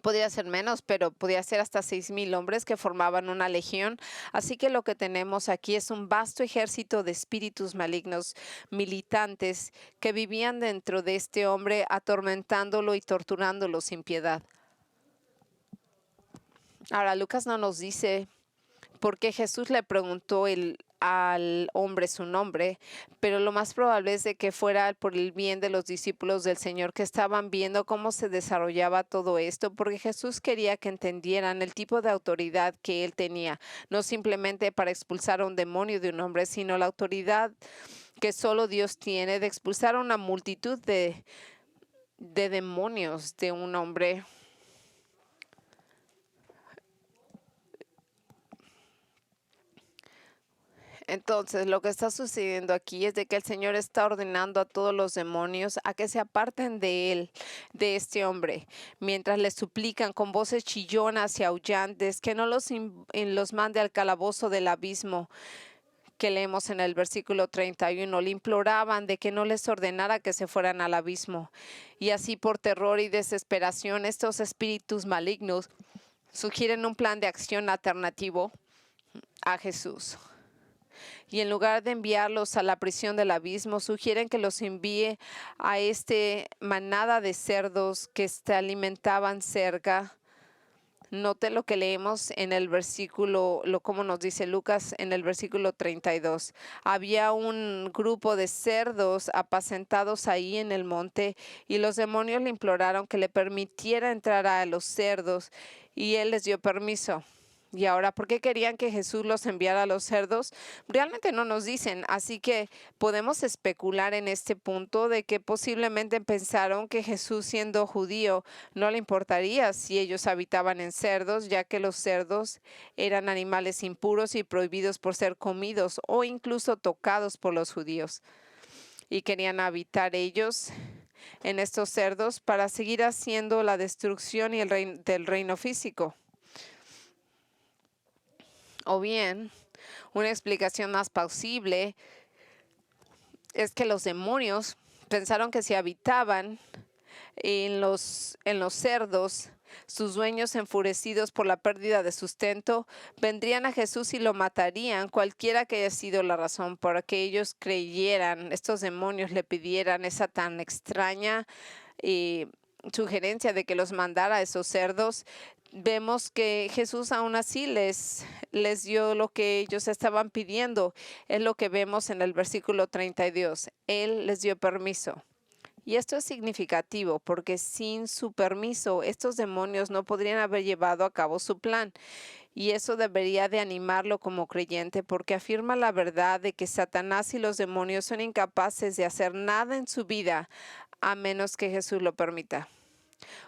Podía ser menos, pero podía ser hasta 6,000 hombres que formaban una legión. Así que lo que tenemos aquí es un vasto ejército de espíritus malignos, militantes, que vivían dentro de este hombre, atormentándolo y torturándolo sin piedad. Ahora, Lucas no nos dice por qué Jesús le preguntó al hombre su nombre, pero lo más probable es de que fuera por el bien de los discípulos del Señor que estaban viendo cómo se desarrollaba todo esto, porque Jesús quería que entendieran el tipo de autoridad que él tenía, no simplemente para expulsar a un demonio de un hombre, sino la autoridad que solo Dios tiene de expulsar a una multitud de demonios de un hombre. Entonces, lo que está sucediendo aquí es de que el Señor está ordenando a todos los demonios a que se aparten de él, de este hombre, mientras le suplican con voces chillonas y aullantes que no los mande al calabozo del abismo, que leemos en el versículo 31. Le imploraban de que no les ordenara que se fueran al abismo. Y así, por terror y desesperación, estos espíritus malignos sugieren un plan de acción alternativo a Jesús. Y en lugar de enviarlos a la prisión del abismo, sugieren que los envíe a manada de cerdos que se alimentaban cerca. Note lo que leemos en el versículo, como nos dice Lucas en el versículo 32. Había un grupo de cerdos apacentados ahí en el monte, y los demonios le imploraron que le permitiera entrar a los cerdos, y él les dio permiso. Y ahora, ¿por qué querían que Jesús los enviara a los cerdos? Realmente no nos dicen, así que podemos especular en este punto de que posiblemente pensaron que Jesús, siendo judío, no le importaría si ellos habitaban en cerdos, ya que los cerdos eran animales impuros y prohibidos por ser comidos o incluso tocados por los judíos. Y querían habitar ellos en estos cerdos para seguir haciendo la destrucción y del reino físico. O bien, una explicación más plausible es que los demonios pensaron que si habitaban en los cerdos, sus dueños, enfurecidos por la pérdida de sustento, vendrían a Jesús y lo matarían, cualquiera que haya sido la razón por que ellos creyeran, estos demonios le pidieran esa tan extraña sugerencia de que los mandara a esos cerdos. Vemos que Jesús aún así les dio lo que ellos estaban pidiendo. Es lo que vemos en el versículo 32. Él les dio permiso. Y esto es significativo porque sin su permiso estos demonios no podrían haber llevado a cabo su plan. Y eso debería de animarlo como creyente porque afirma la verdad de que Satanás y los demonios son incapaces de hacer nada en su vida a menos que Jesús lo permita.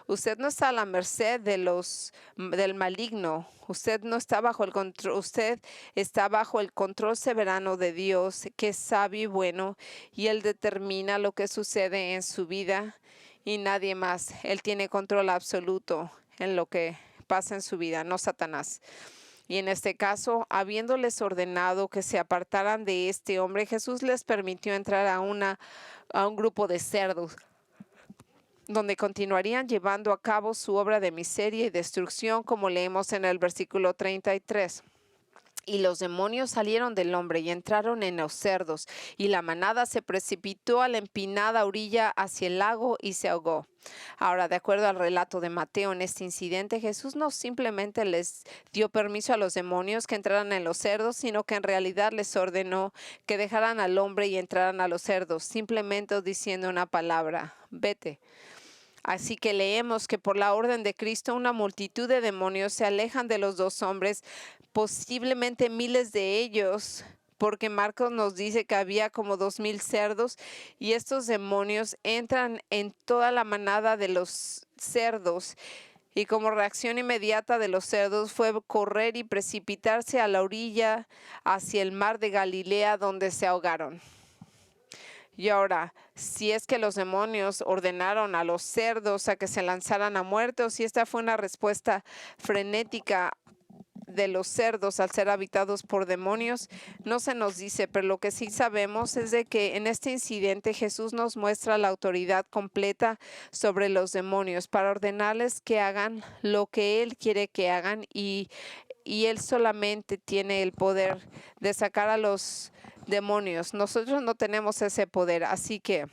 Usted no está a la merced del maligno. Usted no está bajo el control. Usted está bajo el control soberano de Dios, que es sabio y bueno, y Él determina lo que sucede en su vida y nadie más. Él tiene control absoluto en lo que pasa en su vida, no Satanás. Y en este caso, habiéndoles ordenado que se apartaran de este hombre, Jesús les permitió entrar a un grupo de cerdos, donde continuarían llevando a cabo su obra de miseria y destrucción, como leemos en el versículo 33. Y los demonios salieron del hombre y entraron en los cerdos, y la manada se precipitó a la empinada orilla hacia el lago y se ahogó. Ahora, de acuerdo al relato de Mateo en este incidente, Jesús no simplemente les dio permiso a los demonios que entraran en los cerdos, sino que en realidad les ordenó que dejaran al hombre y entraran a los cerdos, simplemente diciendo una palabra: vete. Así que leemos que por la orden de Cristo una multitud de demonios se alejan de los dos hombres, posiblemente miles de ellos, porque Marcos nos dice que había como 2,000 cerdos, y estos demonios entran en toda la manada de los cerdos. Y como reacción inmediata de los cerdos fue correr y precipitarse a la orilla hacia el mar de Galilea, donde se ahogaron. Y ahora, si es que los demonios ordenaron a los cerdos a que se lanzaran a muerte, o si esta fue una respuesta frenética de los cerdos al ser habitados por demonios no se nos dice, pero lo que sí sabemos es de que en este incidente Jesús nos muestra la autoridad completa sobre los demonios para ordenarles que hagan lo que Él quiere que hagan y Él solamente tiene el poder de sacar a los demonios. Nosotros no tenemos ese poder, así que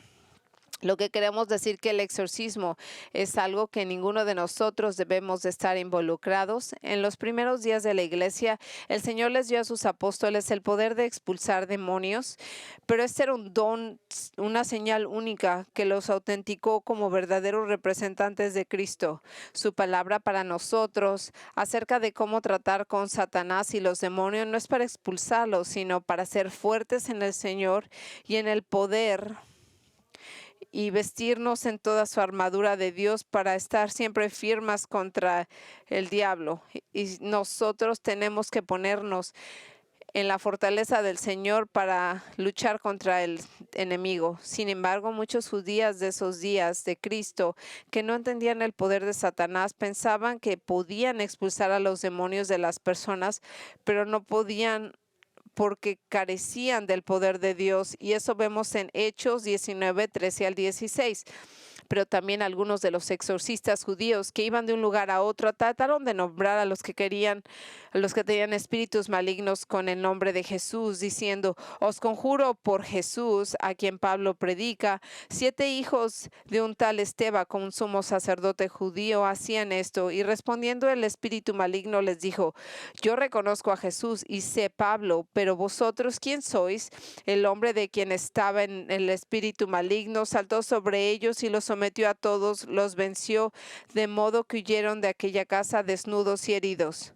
lo que queremos decir que el exorcismo es algo que ninguno de nosotros debemos de estar involucrados. En los primeros días de la iglesia, el Señor les dio a sus apóstoles el poder de expulsar demonios, pero este era un don, una señal única que los autenticó como verdaderos representantes de Cristo. Su palabra para nosotros acerca de cómo tratar con Satanás y los demonios no es para expulsarlos, sino para ser fuertes en el Señor y en el poder y vestirnos en toda su armadura de Dios para estar siempre firmes contra el diablo. Y nosotros tenemos que ponernos en la fortaleza del Señor para luchar contra el enemigo. Sin embargo, muchos judíos de esos días de Cristo que no entendían el poder de Satanás pensaban que podían expulsar a los demonios de las personas, pero no podían porque carecían del poder de Dios. Y eso vemos en Hechos 19, 13 al 16. Pero también algunos de los exorcistas judíos que iban de un lugar a otro trataron de nombrar a los que querían, a los que tenían espíritus malignos con el nombre de Jesús, diciendo: os conjuro por Jesús, a quien Pablo predica. 7 hijos de un tal Esteban, con un sumo sacerdote judío, hacían esto. Y respondiendo el espíritu maligno les dijo: yo reconozco a Jesús y sé Pablo, pero vosotros, ¿quién sois? El hombre de quien estaba en el espíritu maligno saltó sobre ellos y los sometió a todos, los venció, de modo que huyeron de aquella casa desnudos y heridos.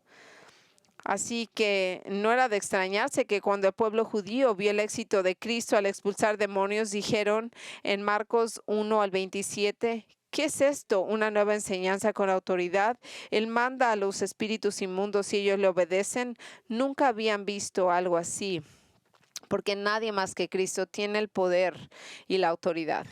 Así que no era de extrañarse que cuando el pueblo judío vio el éxito de Cristo al expulsar demonios, dijeron en Marcos 1 al 27, ¿qué es esto? ¿Una nueva enseñanza con autoridad? Él manda a los espíritus inmundos y ellos le obedecen. Nunca habían visto algo así, porque nadie más que Cristo tiene el poder y la autoridad.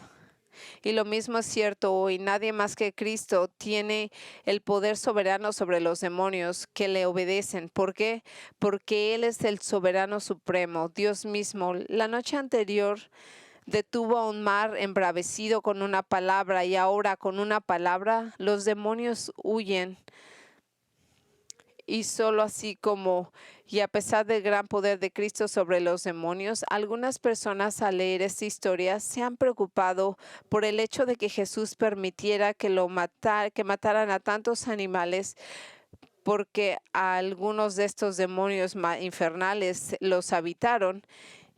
Y lo mismo es cierto hoy, nadie más que Cristo tiene el poder soberano sobre los demonios que le obedecen. ¿Por qué? Porque Él es el soberano supremo, Dios mismo. La noche anterior detuvo a un mar embravecido con una palabra y ahora con una palabra los demonios huyen. Y solo así como, y a pesar del gran poder de Cristo sobre los demonios, algunas personas al leer esta historia se han preocupado por el hecho de que Jesús permitiera que mataran a tantos animales, porque a algunos de estos demonios infernales los habitaron.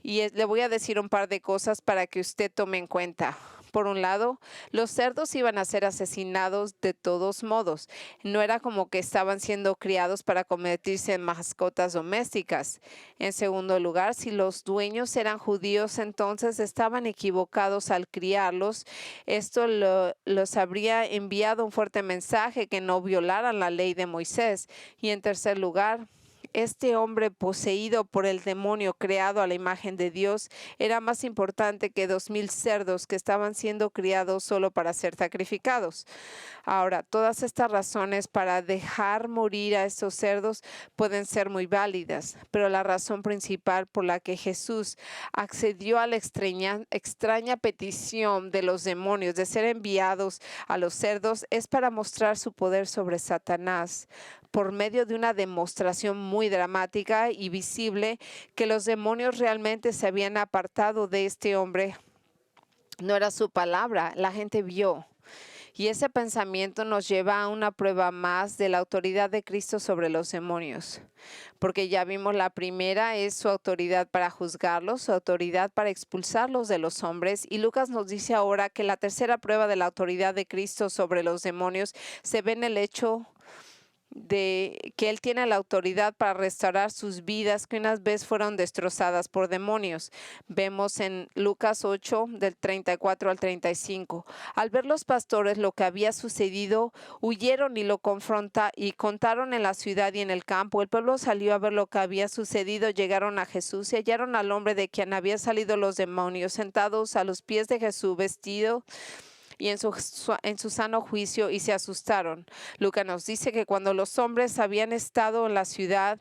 Y le voy a decir un par de cosas para que usted tome en cuenta. Por un lado, los cerdos iban a ser asesinados de todos modos. No era como que estaban siendo criados para convertirse en mascotas domésticas. En segundo lugar, si los dueños eran judíos, entonces estaban equivocados al criarlos. Esto los habría enviado un fuerte mensaje que no violaran la ley de Moisés. Y en tercer lugar, este hombre poseído por el demonio creado a la imagen de Dios era más importante que 2,000 cerdos que estaban siendo criados solo para ser sacrificados. Ahora, todas estas razones para dejar morir a estos cerdos pueden ser muy válidas, pero la razón principal por la que Jesús accedió a la extraña petición de los demonios de ser enviados a los cerdos es para mostrar su poder sobre Satanás, por medio de una demostración muy dramática y visible que los demonios realmente se habían apartado de este hombre. No era su palabra, la gente vio. Y ese pensamiento nos lleva a una prueba más de la autoridad de Cristo sobre los demonios. Porque ya vimos la primera es su autoridad para juzgarlos, su autoridad para expulsarlos de los hombres. Y Lucas nos dice ahora que la tercera prueba de la autoridad de Cristo sobre los demonios se ve en el hecho de que Él tiene la autoridad para restaurar sus vidas que unas vez fueron destrozadas por demonios. Vemos en Lucas 8, del 34 al 35. Al ver los pastores lo que había sucedido, huyeron y lo contaron en la ciudad y en el campo. El pueblo salió a ver lo que había sucedido. Llegaron a Jesús y hallaron al hombre de quien habían salido los demonios, sentados a los pies de Jesús, vestido y en su sano juicio y se asustaron. Lucas nos dice que cuando los hombres habían estado en la ciudad,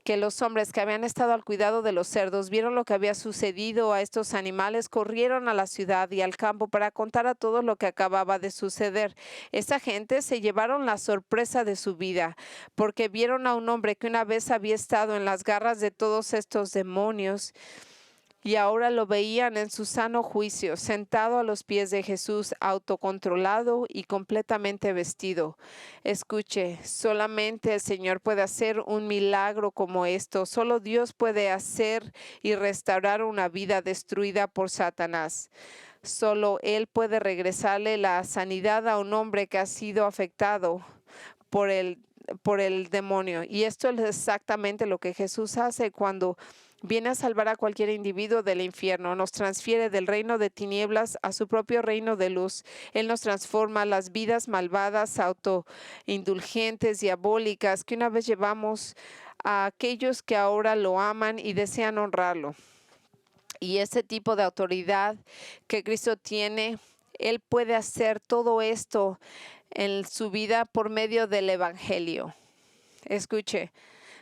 que los hombres que habían estado al cuidado de los cerdos vieron lo que había sucedido a estos animales, corrieron a la ciudad y al campo para contar a todos lo que acababa de suceder. Esa gente se llevaron la sorpresa de su vida, porque vieron a un hombre que una vez había estado en las garras de todos estos demonios y ahora lo veían en su sano juicio, sentado a los pies de Jesús, autocontrolado y completamente vestido. Escuche, solamente el Señor puede hacer un milagro como esto. Solo Dios puede hacer y restaurar una vida destruida por Satanás. Solo Él puede regresarle la sanidad a un hombre que ha sido afectado por el demonio. Y esto es exactamente lo que Jesús hace cuando viene a salvar a cualquier individuo del infierno. Nos transfiere del reino de tinieblas a su propio reino de luz. Él nos transforma las vidas malvadas, autoindulgentes, diabólicas, que una vez llevamos a aquellos que ahora lo aman y desean honrarlo. Y ese tipo de autoridad que Cristo tiene, Él puede hacer todo esto en su vida por medio del Evangelio. Escuche.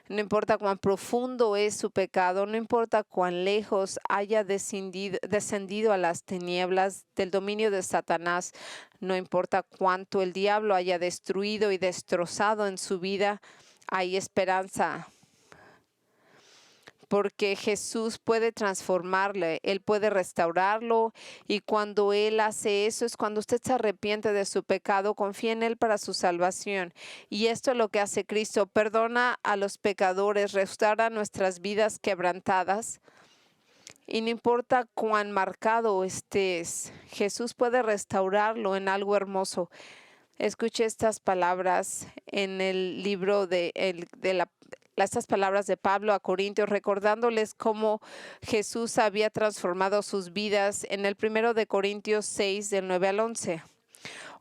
No importa cuán profundo es su pecado, no importa cuán lejos haya descendido a las tinieblas del dominio de Satanás, no importa cuánto el diablo haya destruido y destrozado en su vida, hay esperanza. Porque Jesús puede transformarle, Él puede restaurarlo, y cuando Él hace eso es cuando usted se arrepiente de su pecado, confía en Él para su salvación. Y esto es lo que hace Cristo: perdona a los pecadores, restaura nuestras vidas quebrantadas. Y no importa cuán marcado estés, Jesús puede restaurarlo en algo hermoso. Escuche estas palabras en el libro estas palabras de Pablo a Corintios, recordándoles cómo Jesús había transformado sus vidas en el 1 de Corintios 6, del 9 al 11.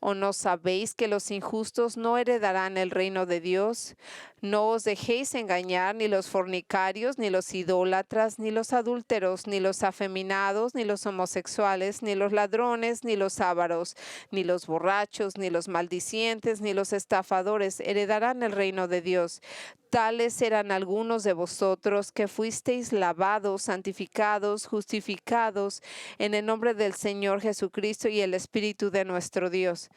¿O no sabéis que los injustos no heredarán el reino de Dios? No os dejéis engañar, ni los fornicarios, ni los idólatras, ni los adúlteros, ni los afeminados, ni los homosexuales, ni los ladrones, ni los ávaros, ni los borrachos, ni los maldicientes, ni los estafadores heredarán el reino de Dios. Tales eran algunos de vosotros que fuisteis lavados, santificados, justificados en el nombre del Señor Jesucristo y el Espíritu de nuestro Dios.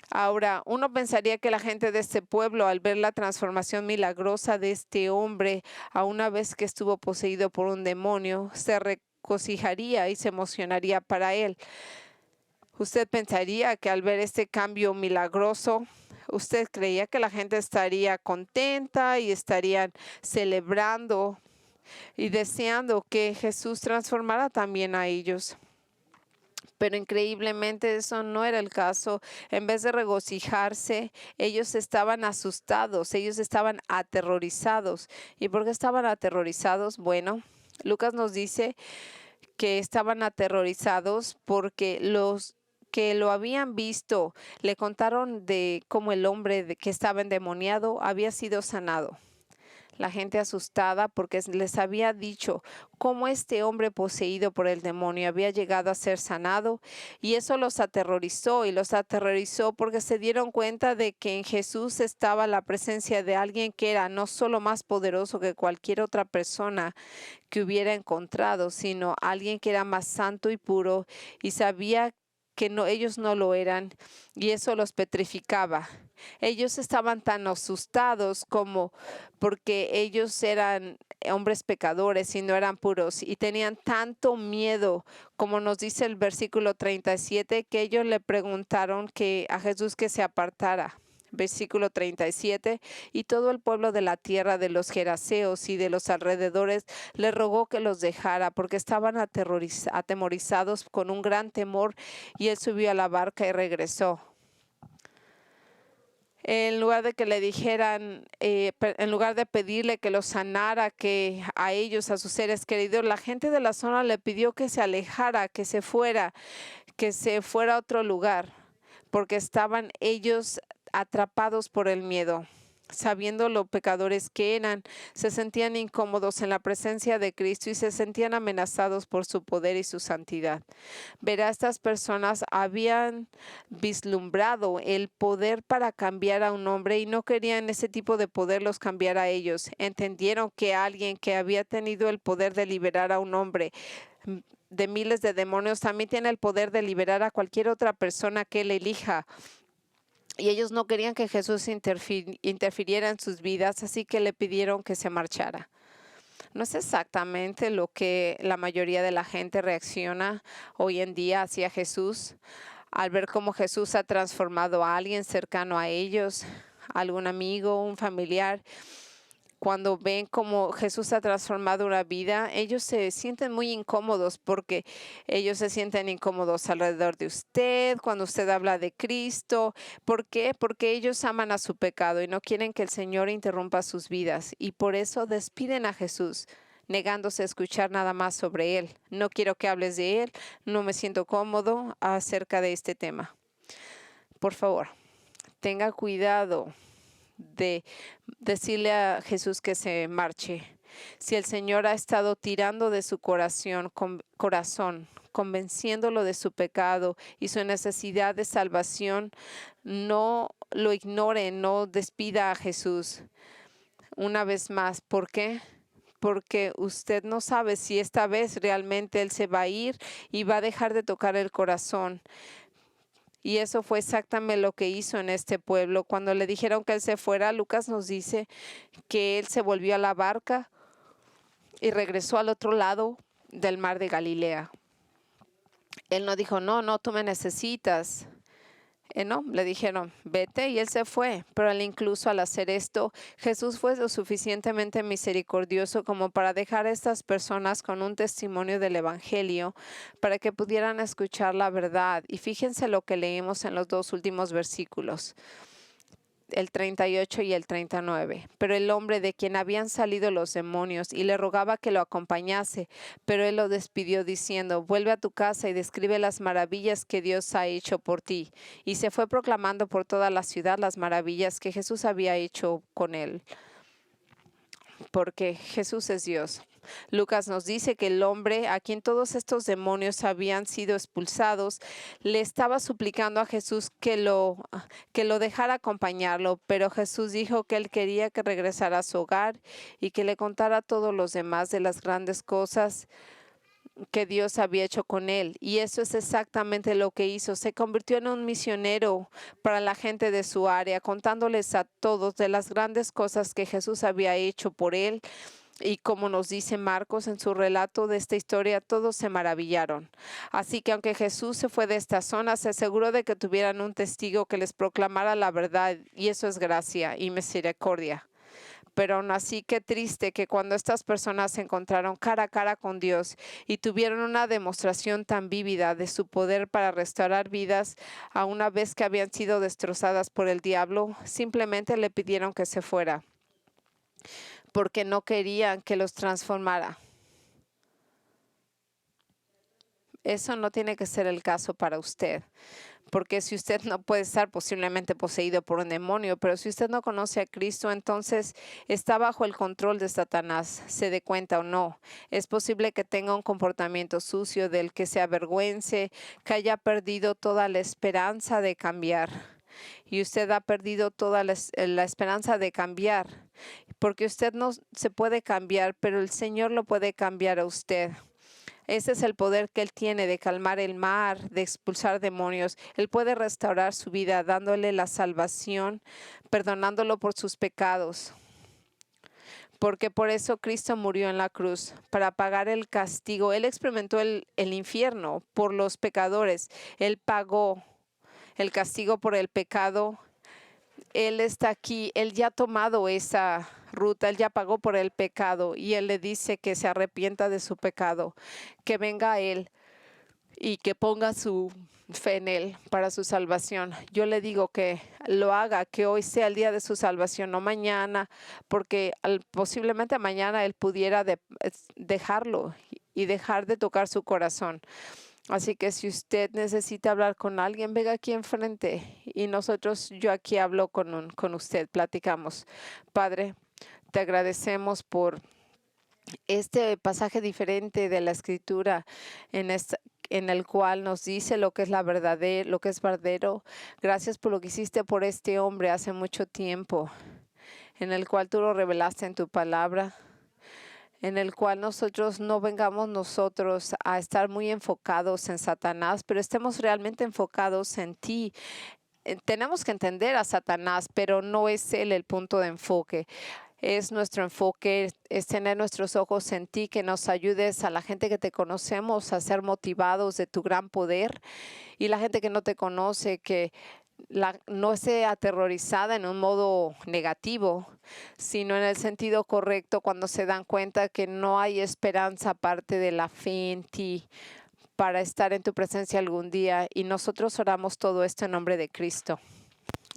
Ahora, uno pensaría que la gente de este pueblo, al ver la transformación milagrosa de este hombre, a una vez que estuvo poseído por un demonio, se regocijaría y se emocionaría para él. Usted pensaría que al ver este cambio milagroso, usted creía que la gente estaría contenta y estarían celebrando y deseando que Jesús transformara también a ellos. Pero increíblemente eso no era el caso. En vez de regocijarse, ellos estaban asustados, ellos estaban aterrorizados. ¿Y por qué estaban aterrorizados? Bueno, Lucas nos dice que estaban aterrorizados porque los que lo habían visto le contaron de cómo el hombre que estaba endemoniado había sido sanado. La gente asustada porque les había dicho cómo este hombre poseído por el demonio había llegado a ser sanado, y eso los aterrorizó porque se dieron cuenta de que en Jesús estaba la presencia de alguien que era no solo más poderoso que cualquier otra persona que hubiera encontrado, sino alguien que era más santo y puro, y sabía que ellos no lo eran, y eso los petrificaba. Ellos estaban tan asustados como porque ellos eran hombres pecadores y no eran puros, y tenían tanto miedo, como nos dice el versículo 37, que ellos le preguntaron a Jesús que se apartara. Versículo 37, y todo el pueblo de la tierra de los Geraseos y de los alrededores le rogó que los dejara, porque estaban atemorizados con un gran temor, y él subió a la barca y regresó. En lugar de que le dijeran, en lugar de pedirle que los sanara, que a ellos, a sus seres queridos, la gente de la zona le pidió que se alejara, que se fuera a otro lugar, porque estaban ellos atrapados por el miedo. sabiendo lo pecadores que eran, se sentían incómodos en la presencia de Cristo y se sentían amenazados por su poder y su santidad. Verá, estas personas habían vislumbrado el poder para cambiar a un hombre y no querían ese tipo de poder los cambiar a ellos. Entendieron que alguien que había tenido el poder de liberar a un hombre de miles de demonios también tiene el poder de liberar a cualquier otra persona que él elija. Y ellos no querían que Jesús interfiriera en sus vidas, así que le pidieron que se marchara. No es exactamente lo que la mayoría de la gente reacciona hoy en día hacia Jesús, al ver cómo Jesús ha transformado a alguien cercano a ellos, algún amigo, un familiar. Cuando ven cómo Jesús ha transformado una vida, ellos se sienten muy incómodos porque ellos se sienten incómodos alrededor de usted, cuando usted habla de Cristo. ¿Por qué? Porque ellos aman a su pecado y no quieren que el Señor interrumpa sus vidas y por eso despiden a Jesús, negándose a escuchar nada más sobre Él. No quiero que hables de Él, no me siento cómodo acerca de este tema. Por favor, tenga cuidado de decirle a Jesús que se marche. Si el Señor ha estado tirando de su corazón, convenciéndolo de su pecado y su necesidad de salvación, no lo ignore, no despida a Jesús. Una vez más, ¿por qué? Porque usted no sabe si esta vez realmente Él se va a ir y va a dejar de tocar el corazón. Y eso fue exactamente lo que hizo en este pueblo. Cuando le dijeron que Él se fuera, Lucas nos dice que Él se volvió a la barca y regresó al otro lado del mar de Galilea. Él no dijo, no, tú me necesitas. No, le dijeron, vete, y Él se fue. Pero incluso al hacer esto, Jesús fue lo suficientemente misericordioso como para dejar a estas personas con un testimonio del Evangelio para que pudieran escuchar la verdad. Y fíjense lo que leemos en los dos últimos versículos, el 38 y el 39. Pero el hombre de quien habían salido los demonios y le rogaba que lo acompañase, pero él lo despidió diciendo, vuelve a tu casa y describe las maravillas que Dios ha hecho por ti. Y se fue proclamando por toda la ciudad las maravillas que Jesús había hecho con él, porque Jesús es Dios. Lucas nos dice que el hombre a quien todos estos demonios habían sido expulsados le estaba suplicando a Jesús que lo dejara acompañarlo, pero Jesús dijo que él quería que regresara a su hogar y que le contara a todos los demás de las grandes cosas que Dios había hecho con él. Y eso es exactamente lo que hizo. Se convirtió en un misionero para la gente de su área, contándoles a todos de las grandes cosas que Jesús había hecho por él. Y como nos dice Marcos en su relato de esta historia, todos se maravillaron. Así que aunque Jesús se fue de esta zona, se aseguró de que tuvieran un testigo que les proclamara la verdad. Y eso es gracia y misericordia. Pero aún así, qué triste que cuando estas personas se encontraron cara a cara con Dios y tuvieron una demostración tan vívida de su poder para restaurar vidas, a una vez que habían sido destrozadas por el diablo, simplemente le pidieron que se fuera, porque no querían que los transformara. Eso no tiene que ser el caso para usted. Porque si usted no puede estar posiblemente poseído por un demonio, pero si usted no conoce a Cristo, entonces está bajo el control de Satanás, se dé cuenta o no. Es posible que tenga un comportamiento sucio del que se avergüence, que haya perdido toda la esperanza de cambiar. Y usted ha perdido toda la esperanza de cambiar, porque usted no se puede cambiar, pero el Señor lo puede cambiar a usted. Ese es el poder que Él tiene de calmar el mar, de expulsar demonios. Él puede restaurar su vida dándole la salvación, perdonándolo por sus pecados. Porque por eso Cristo murió en la cruz, para pagar el castigo. Él experimentó el infierno por los pecadores. Él pagó el castigo por el pecado. Él está aquí, Él ya ha tomado esa ruta, Él ya pagó por el pecado y Él le dice que se arrepienta de su pecado, que venga a Él y que ponga su fe en Él para su salvación. Yo le digo que lo haga, que hoy sea el día de su salvación, no mañana, porque posiblemente mañana Él pudiera dejarlo y dejar de tocar su corazón. Así que si usted necesita hablar con alguien, venga aquí enfrente y yo aquí hablo con usted, platicamos. Padre, te agradecemos por este pasaje diferente de la Escritura en en el cual nos dice lo que es lo que es verdadero. Gracias por lo que hiciste por este hombre hace mucho tiempo, en el cual tú lo revelaste en tu palabra, en el cual nosotros no vengamos nosotros a estar muy enfocados en Satanás, pero estemos realmente enfocados en ti. Tenemos que entender a Satanás, pero no es él el punto de enfoque. Es nuestro enfoque, es tener nuestros ojos en ti, que nos ayudes a la gente que te conocemos a ser motivados de tu gran poder, y la gente que no te conoce, que no esté aterrorizada en un modo negativo, sino en el sentido correcto, cuando se dan cuenta que no hay esperanza aparte de la fe en ti para estar en tu presencia algún día. Y nosotros oramos todo esto en nombre de Cristo.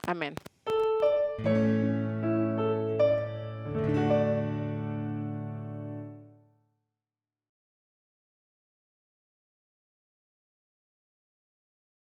Amén.